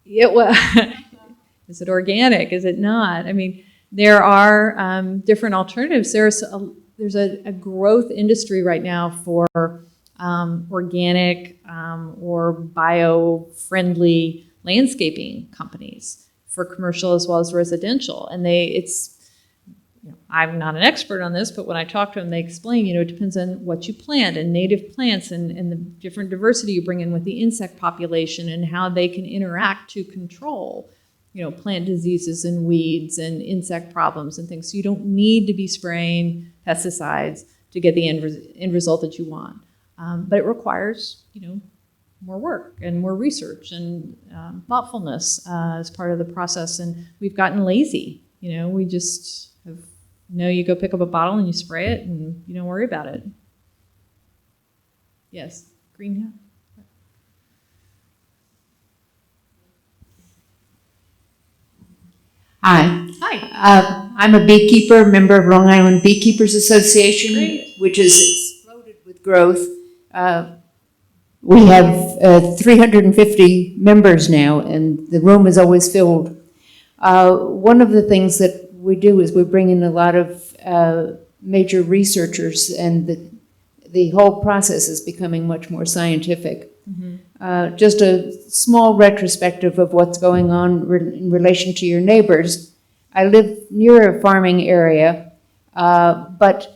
Is it organic? Is it not? I mean, there are different alternatives. There's a growth industry right now for organic or bio-friendly landscaping companies for commercial as well as residential. And I'm not an expert on this, but when I talk to them, they explain, it depends on what you plant and native plants and the different diversity you bring in with the insect population and how they can interact to control, plant diseases and weeds and insect problems and things. So you don't need to be spraying pesticides to get the end result that you want. But it requires, more work and more research and thoughtfulness as part of the process. And we've gotten lazy. We just have, you go pick up a bottle and you spray it and you don't worry about it. Yes, green hat. Hi. Hi. I'm a beekeeper, member of Long Island Beekeepers Association, Great. which has exploded with growth. We have 350 members now, and the room is always filled. One of the things that we do is we bring in a lot of major researchers, and the whole process is becoming much more scientific. Mm-hmm. Just a small retrospective of what's going on in relation to your neighbors. I live near a farming area, but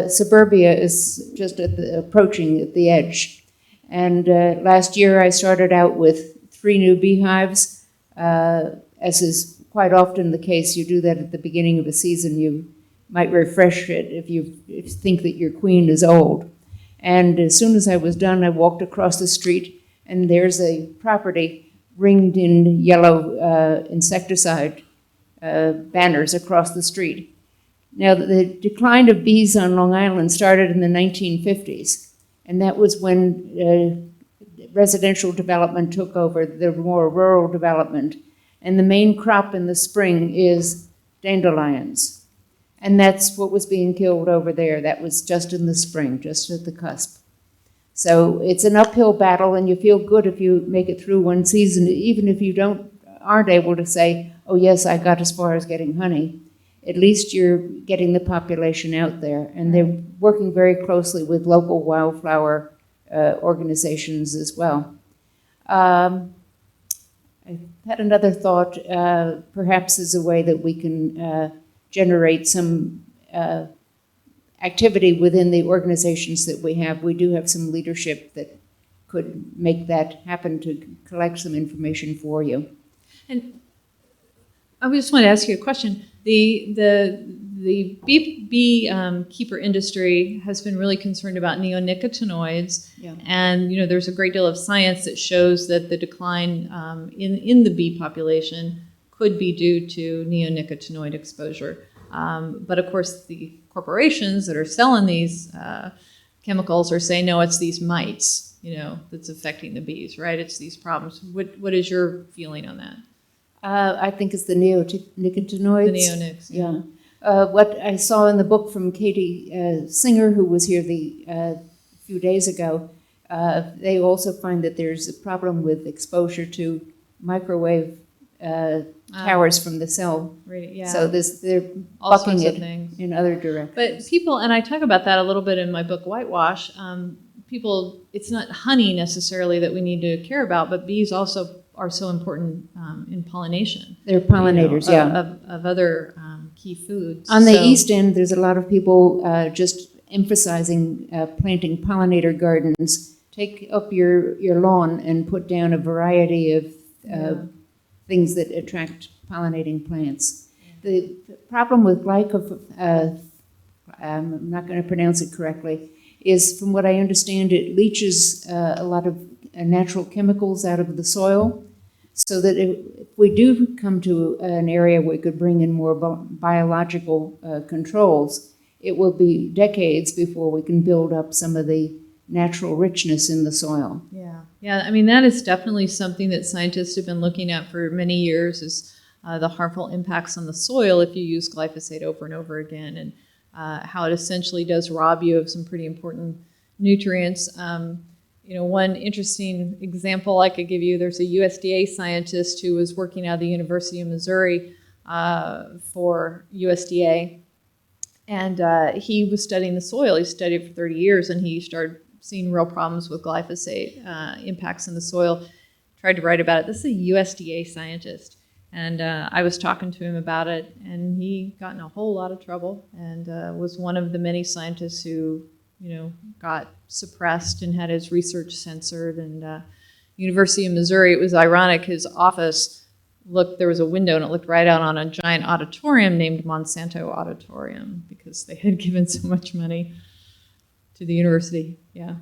suburbia is just approaching at the edge. And last year I started out with 3 new beehives. As is quite often the case, you do that at the beginning of a season. You might refresh it if you think that your queen is old. And as soon as I was done, I walked across the street and there's a property ringed in yellow insecticide banners across the street. Now, the decline of bees on Long Island started in the 1950s, and that was when residential development took over, the more rural development. And the main crop in the spring is dandelions. And that's what was being killed over there. That was just in the spring, just at the cusp. So it's an uphill battle, and you feel good if you make it through one season, even if you aren't able to say, oh yes, I got as far as getting honey. At least you're getting the population out there. And they're working very closely with local wildflower organizations as well. I had another thought, perhaps as a way that we can generate some activity within the organizations that we have. We do have some leadership that could make that happen to collect some information for you. And I just want to ask you a question. The bee keeper industry has been really concerned about neonicotinoids, and there's a great deal of science that shows that the decline in the bee population could be due to neonicotinoid exposure. But of course, the corporations that are selling these chemicals are saying, no, it's these mites, that's affecting the bees, right? It's these problems. What is your feeling on that? I think it's the neonicotinoids. The neonics. Yeah. What I saw in the book from Katie Singer, who was here a few days ago, they also find that there's a problem with exposure to microwave towers from the cell. Right, yeah. So they're All bucking sorts of it things. in other directions. But people, and I talk about that a little bit in my book, Whitewash, people, it's not honey necessarily that we need to care about, but bees also are so important in pollination. They're pollinators, of other key foods. On the East End, there's a lot of people just emphasizing planting pollinator gardens. Take up your lawn and put down a variety of things that attract pollinating plants. The problem with glyphosate, I'm not going to pronounce it correctly, is from what I understand, it leaches a lot of natural chemicals out of the soil, so that if we do come to an area where we could bring in more biological controls, it will be decades before we can build up some of the natural richness in the soil. Yeah, I mean, that is definitely something that scientists have been looking at for many years, is the harmful impacts on the soil if you use glyphosate over and over again, and how it essentially does rob you of some pretty important nutrients. One interesting example I could give you, there's a USDA scientist who was working out of the University of Missouri for USDA, and he was studying the soil. He studied it for 30 years, and he started seeing real problems with glyphosate impacts in the soil. Tried to write about it. This is a USDA scientist, and I was talking to him about it, and he got in a whole lot of trouble, and was one of the many scientists who got suppressed and had his research censored. And University of Missouri, it was ironic, his office there was a window and it looked right out on a giant auditorium named Monsanto Auditorium, because they had given so much money to the university. Yeah.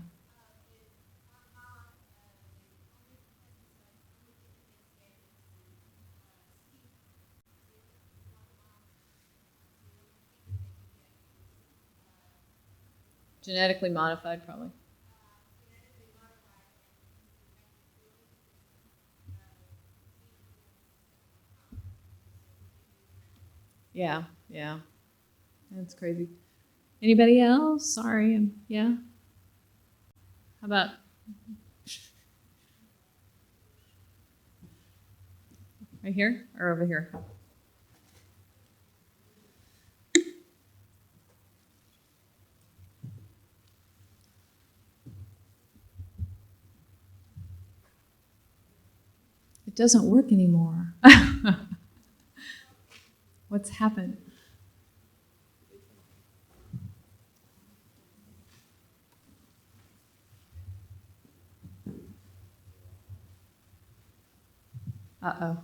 Genetically modified, probably. Yeah, that's crazy. Anybody else? Sorry, yeah. How about? Right here or over here? It doesn't work anymore. What's happened? Uh-oh.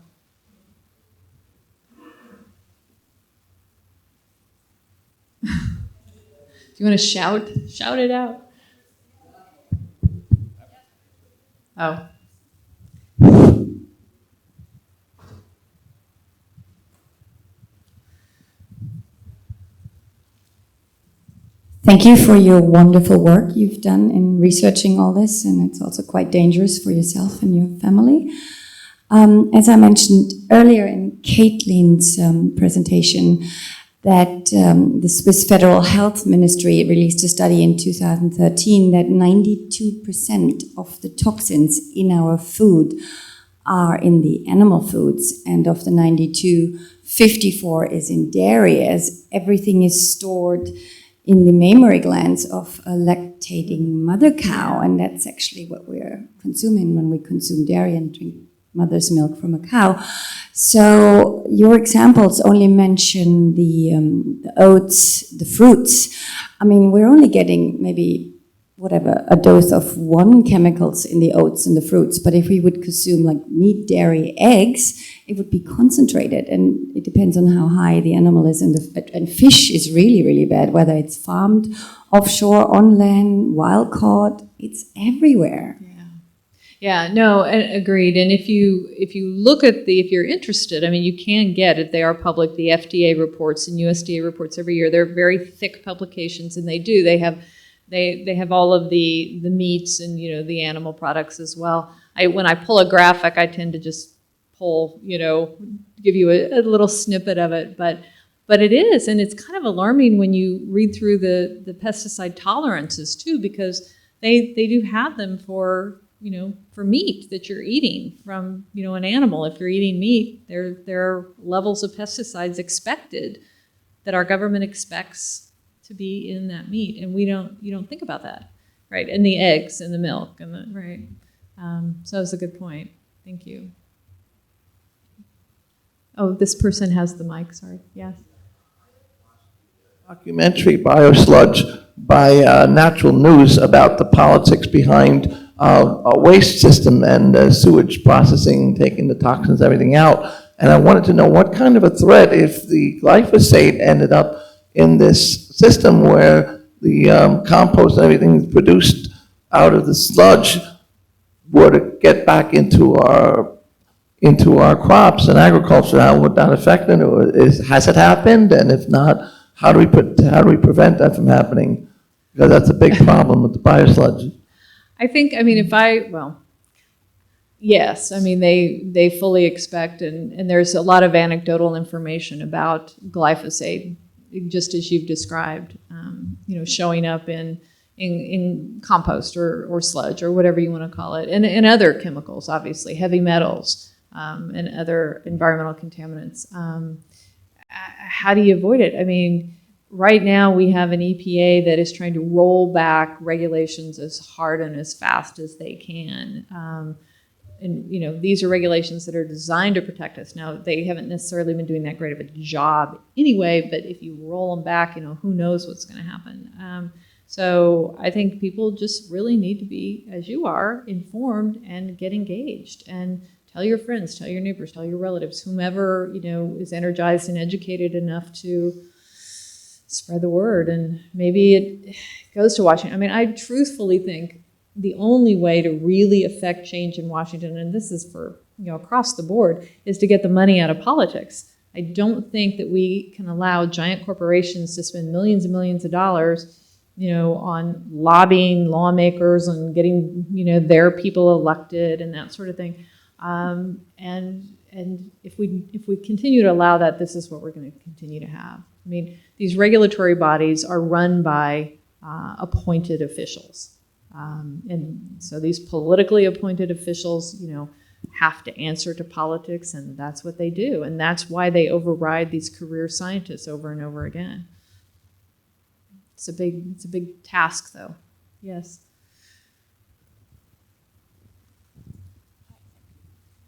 Do you want to shout it out? Oh. Thank you for your wonderful work you've done in researching all this, and it's also quite dangerous for yourself and your family. As I mentioned earlier in Caitlin's presentation, that the Swiss Federal Health Ministry released a study in 2013 that 92% of the toxins in our food are in the animal foods, and of the 92, 54 is in dairy, as everything is stored in the mammary glands of a lactating mother cow, and that's actually what we're consuming when we consume dairy and drink mother's milk from a cow. So your examples only mention the oats, the fruits. I mean, we're only getting maybe a dose of one chemicals in the oats and the fruits, but if we would consume like meat, dairy, eggs, it would be concentrated, and it depends on how high the animal is. And fish is really, really bad, whether it's farmed, offshore, on land, wild caught, it's everywhere. Yeah, no, agreed. And if you look at if you're interested, I mean, you can get it. They are public. The FDA reports and USDA reports every year. They're very thick publications, and they have all of the meats and the animal products as well. When I pull a graphic, I tend to just pull give you a little snippet of it, but it is, and it's kind of alarming when you read through the pesticide tolerances too, because they do have them for meat that you're eating from an animal. If you're eating meat, there are levels of pesticides expected that our government expects to be in that meat, and you don't think about that, right? And the eggs and the milk and right. So it's a good point. Thank you. Oh, this person has the mic. Sorry. Yes. Documentary Biosludge by Natural News about the politics behind a waste system and sewage processing, taking the toxins, everything out. And I wanted to know what kind of a threat if the glyphosate ended up in this system where the compost and everything is produced out of the sludge were to get back into our crops and agriculture. How would that affect it? Has it happened? And if not, how do we prevent that from happening? Because that's a big problem with the biosludge. I think, yes, I mean, they fully expect, and there's a lot of anecdotal information about glyphosate, just as you've described, showing up in compost or sludge or whatever you want to call it, and other chemicals, obviously, heavy metals and other environmental contaminants. How do you avoid it? I mean, right now we have an EPA that is trying to roll back regulations as hard and as fast as they can. And these are regulations that are designed to protect us. Now, they haven't necessarily been doing that great of a job anyway, but if you roll them back, who knows what's going to happen. So I think people just really need to be, as you are, informed and get engaged. And tell your friends, tell your neighbors, tell your relatives, whomever is energized and educated enough to spread the word. And maybe it goes to Washington. I mean, I truthfully think the only way to really affect change in Washington, and this is for across the board, is to get the money out of politics. I don't think that we can allow giant corporations to spend millions and millions of dollars on lobbying lawmakers and getting their people elected and that sort of thing. And if we continue to allow that, this is what we're going to continue to have. I mean, these regulatory bodies are run by appointed officials. And so these politically appointed officials, have to answer to politics, and that's what they do. And that's why they override these career scientists over and over again. It's a big task, though. Yes.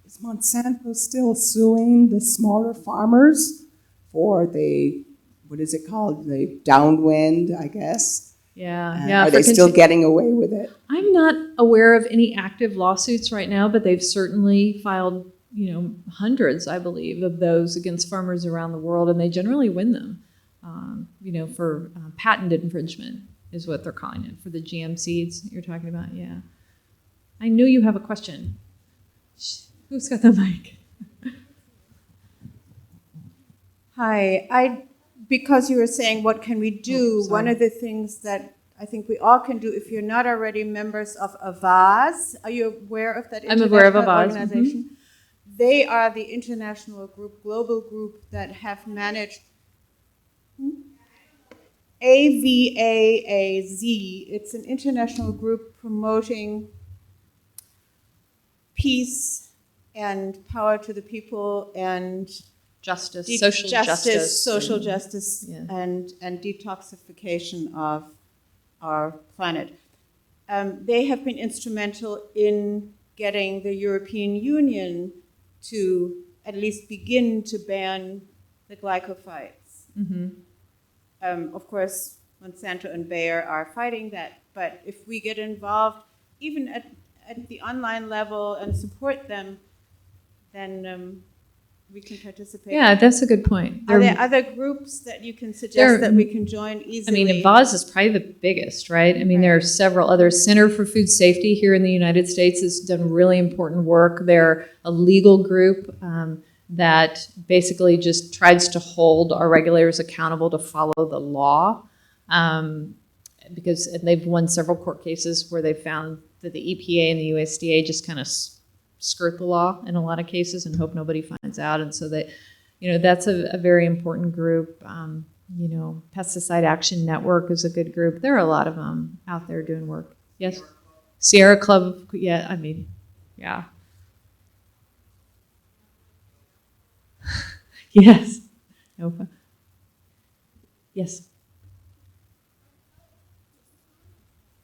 Is Monsanto still suing the smaller farmers for the, what is it called, the downwind, I guess? Yeah. Are they still getting away with it? I'm not aware of any active lawsuits right now, but they've certainly filed, hundreds, I believe, of those against farmers around the world, and they generally win them. For patent infringement is what they're calling it, for the GM seeds you're talking about, yeah. I know you have a question. Who's got the mic? Hi, because you were saying what can we do, one of the things that I think we all can do, if you're not already members of AVAS, are you aware of that I'm aware of international AVAS, organization? They are the international group, global group that have managed AVAAZ. It's an international group promoting peace and power to the people and Justice, social justice. social and- justice, yeah. and detoxification of our planet. They have been instrumental in getting the European Union to at least begin to ban the glyphosates. Of course, Monsanto and Bayer are fighting that, but if we get involved, even at the online level and support them, then we can participate. Yeah, that's a good point. Are there other groups that you can suggest that we can join I easily? mean, AVAS is probably the biggest, right? I mean, there are several others. Center for Food Safety here in the United States has done really important work. They're a legal group that basically just tries to hold our regulators accountable to follow the law. Because they've won several court cases where they found that the EPA and the USDA just kind of skirt the law in a lot of cases and hope nobody finds out. And so that, that's a very important group. Pesticide Action Network is a good group. There are a lot of them out there doing work. Yes? Sierra Club, yeah. Yes. No. Yes.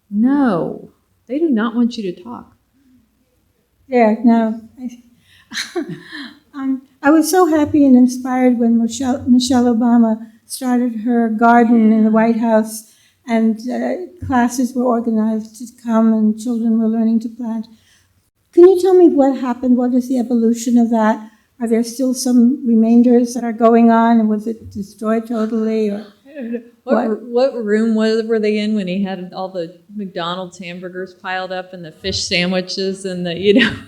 No, they do not want you to talk. Yeah, no. I was so happy and inspired when Michelle Obama started her garden in the White House, and classes were organized to come and children were learning to plant. Can you tell me what happened? What is the evolution of that? Are there still some remainders that are going on, and was it destroyed totally? Or What room were they in when he had all the McDonald's hamburgers piled up and the fish sandwiches and the,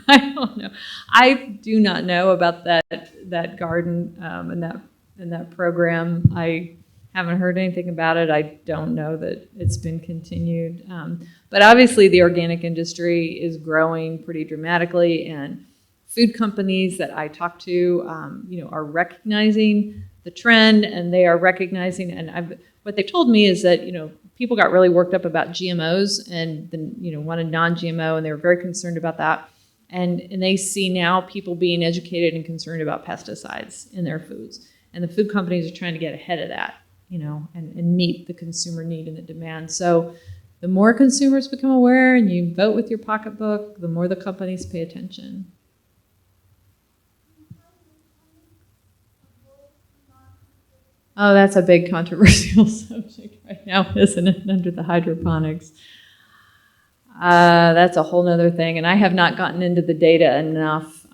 I don't know. I do not know about that garden and that program. I haven't heard anything about it. I don't know that it's been continued. But obviously the organic industry is growing pretty dramatically, and food companies that I talk to, are recognizing the trend, and they are recognizing, and what they told me is that, people got really worked up about GMOs and then, wanted non-GMO, and they were very concerned about that. And they see now people being educated and concerned about pesticides in their foods. And the food companies are trying to get ahead of that, and meet the consumer need and the demand. So the more consumers become aware and you vote with your pocketbook, the more the companies pay attention. Oh, that's a big controversial subject right now, isn't it, under the hydroponics? That's a whole nother thing, and I have not gotten into the data enough.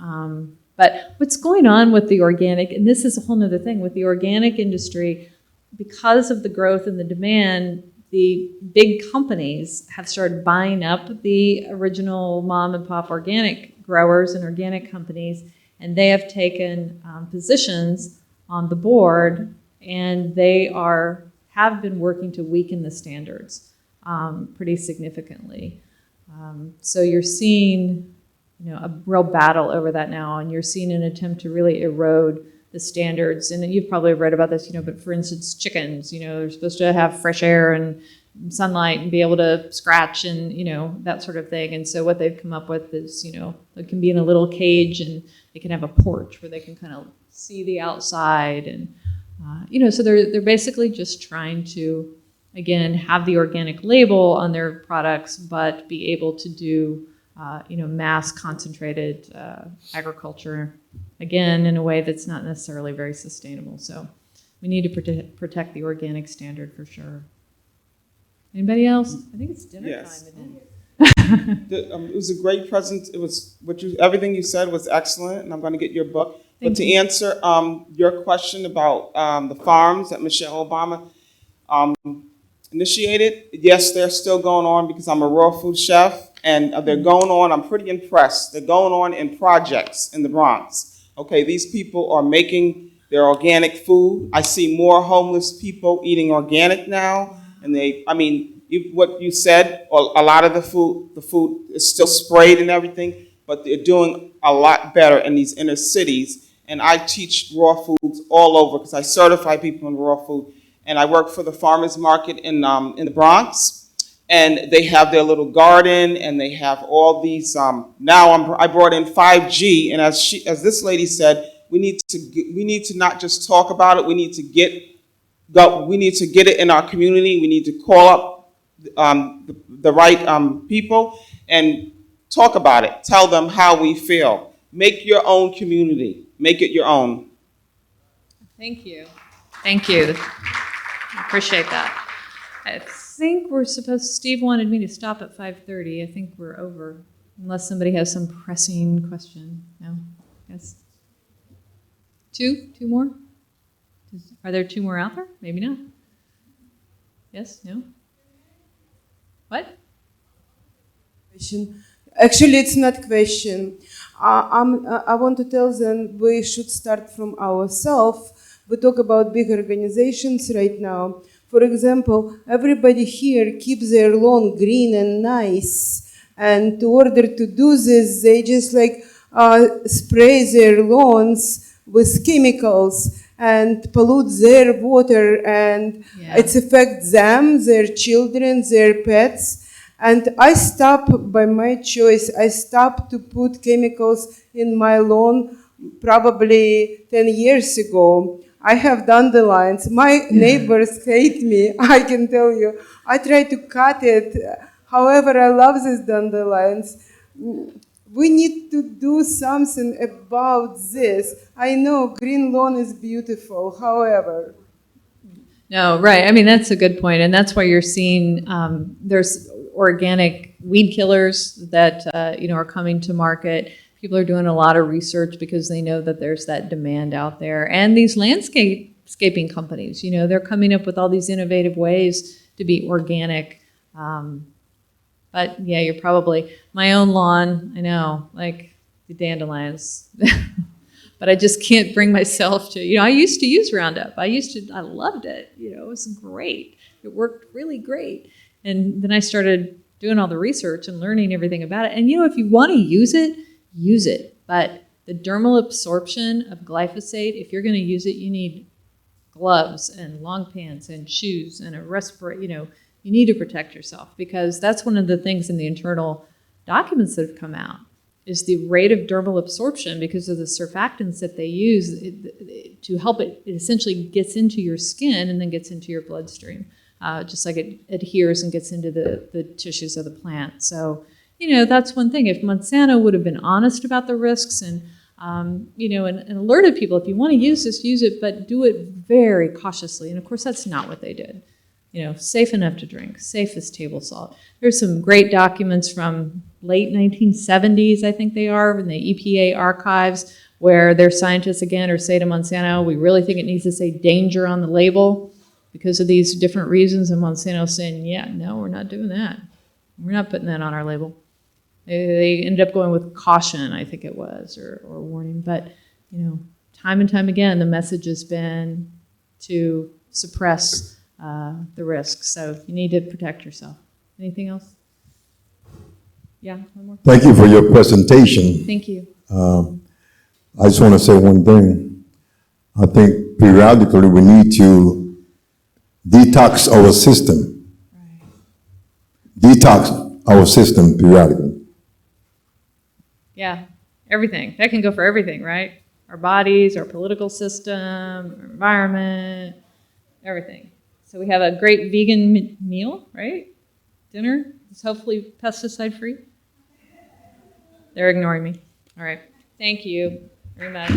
But what's going on with the organic, and this is a whole nother thing, with the organic industry, because of the growth and the demand, the big companies have started buying up the original mom and pop organic growers and organic companies, and they have taken positions on the board, and they have been working to weaken the standards pretty significantly. So you're seeing, a real battle over that now, and you're seeing an attempt to really erode the standards. And you've probably read about this, but for instance, chickens, they're supposed to have fresh air and sunlight and be able to scratch and, that sort of thing. And so what they've come up with is, they can be in a little cage and they can have a porch where they can kind of see the outside. And, so they're basically just trying to, again, have the organic label on their products, but be able to do, mass concentrated agriculture, again, in a way that's not necessarily very sustainable. So we need to protect the organic standard for sure. Anybody else? I think it's dinner time. It was a great present. It was everything you said was excellent, and I'm going to get your book. But to answer your question about the farms that Michelle Obama initiated, yes, they're still going on because I'm a raw food chef, And they're going on, I'm pretty impressed, they're going on in projects in the Bronx. Okay, these people are making their organic food. I see more homeless people eating organic now. And what you said, a lot of the food is still sprayed and everything, but they're doing a lot better in these inner cities. And I teach raw foods all over because I certify people in raw food. And I work for the farmers market in the Bronx. And they have their little garden, and they have all these. I brought in 5G, and as this lady said, we need to not just talk about it. We need to get it in our community. We need to call up the right people and talk about it. Tell them how we feel. Make your own community. Make it your own. Thank you. Thank you. I appreciate that. I think we're Steve wanted me to stop at 5:30. I think we're over, unless somebody has some pressing question. No? Yes? Two more? Are there two more out there? Maybe not. Yes? No? What? Question. Actually, it's not question. I want to tell them we should start from ourselves. We talk about big organizations right now. For example, everybody here keeps their lawn green and nice. And in order to do this, they just spray their lawns with chemicals and pollute their water, and it affects them, their children, their pets. And I stopped by my choice. I stopped to put chemicals in my lawn probably 10 years ago. I have dandelions. My neighbors hate me, I can tell you. I try to cut it. However, I love these dandelions. We need to do something about this. I know green lawn is beautiful, however. No, right. I mean, that's a good point. And that's why you're seeing there's organic weed killers that are coming to market. People are doing a lot of research because they know that there's that demand out there. And these landscaping companies, they're coming up with all these innovative ways to be organic. But yeah, you're probably, my own lawn, I know, like the dandelions. But I just can't bring myself to, I used to use Roundup. I loved it. It was great. It worked really great. And then I started doing all the research and learning everything about it. And if you want to use it, use it. But the dermal absorption of glyphosate, if you're going to use it, you need gloves and long pants and shoes and a respirator. You need to protect yourself, because that's one of the things in the internal documents that have come out is the rate of dermal absorption because of the surfactants that they use to help it. It essentially gets into your skin and then gets into your bloodstream, just like it adheres and gets into the tissues of the plant. So, that's one thing. If Monsanto would have been honest about the risks and alerted people, if you want to use this, use it, but do it very cautiously. And of course, that's not what they did. Safe enough to drink, safe as table salt. There's some great documents from late 1970s, I think they are, in the EPA archives, where their scientists, again, are saying to Monsanto, we really think it needs to say danger on the label because of these different reasons. And Monsanto's saying, yeah, no, we're not doing that. We're not putting that on our label. They ended up going with caution, I think it was, or warning. But, time and time again, the message has been to suppress the risks. So you need to protect yourself. Anything else? Yeah, one more. Thank you for your presentation. Thank you. I just want to say one thing. I think periodically we need to detox our system. Right. Detox our system periodically. Yeah, everything. That can go for everything, right? Our bodies, our political system, our environment, everything. So we have a great vegan meal, right? Dinner. It's hopefully pesticide-free. They're ignoring me. All right. Thank you very much.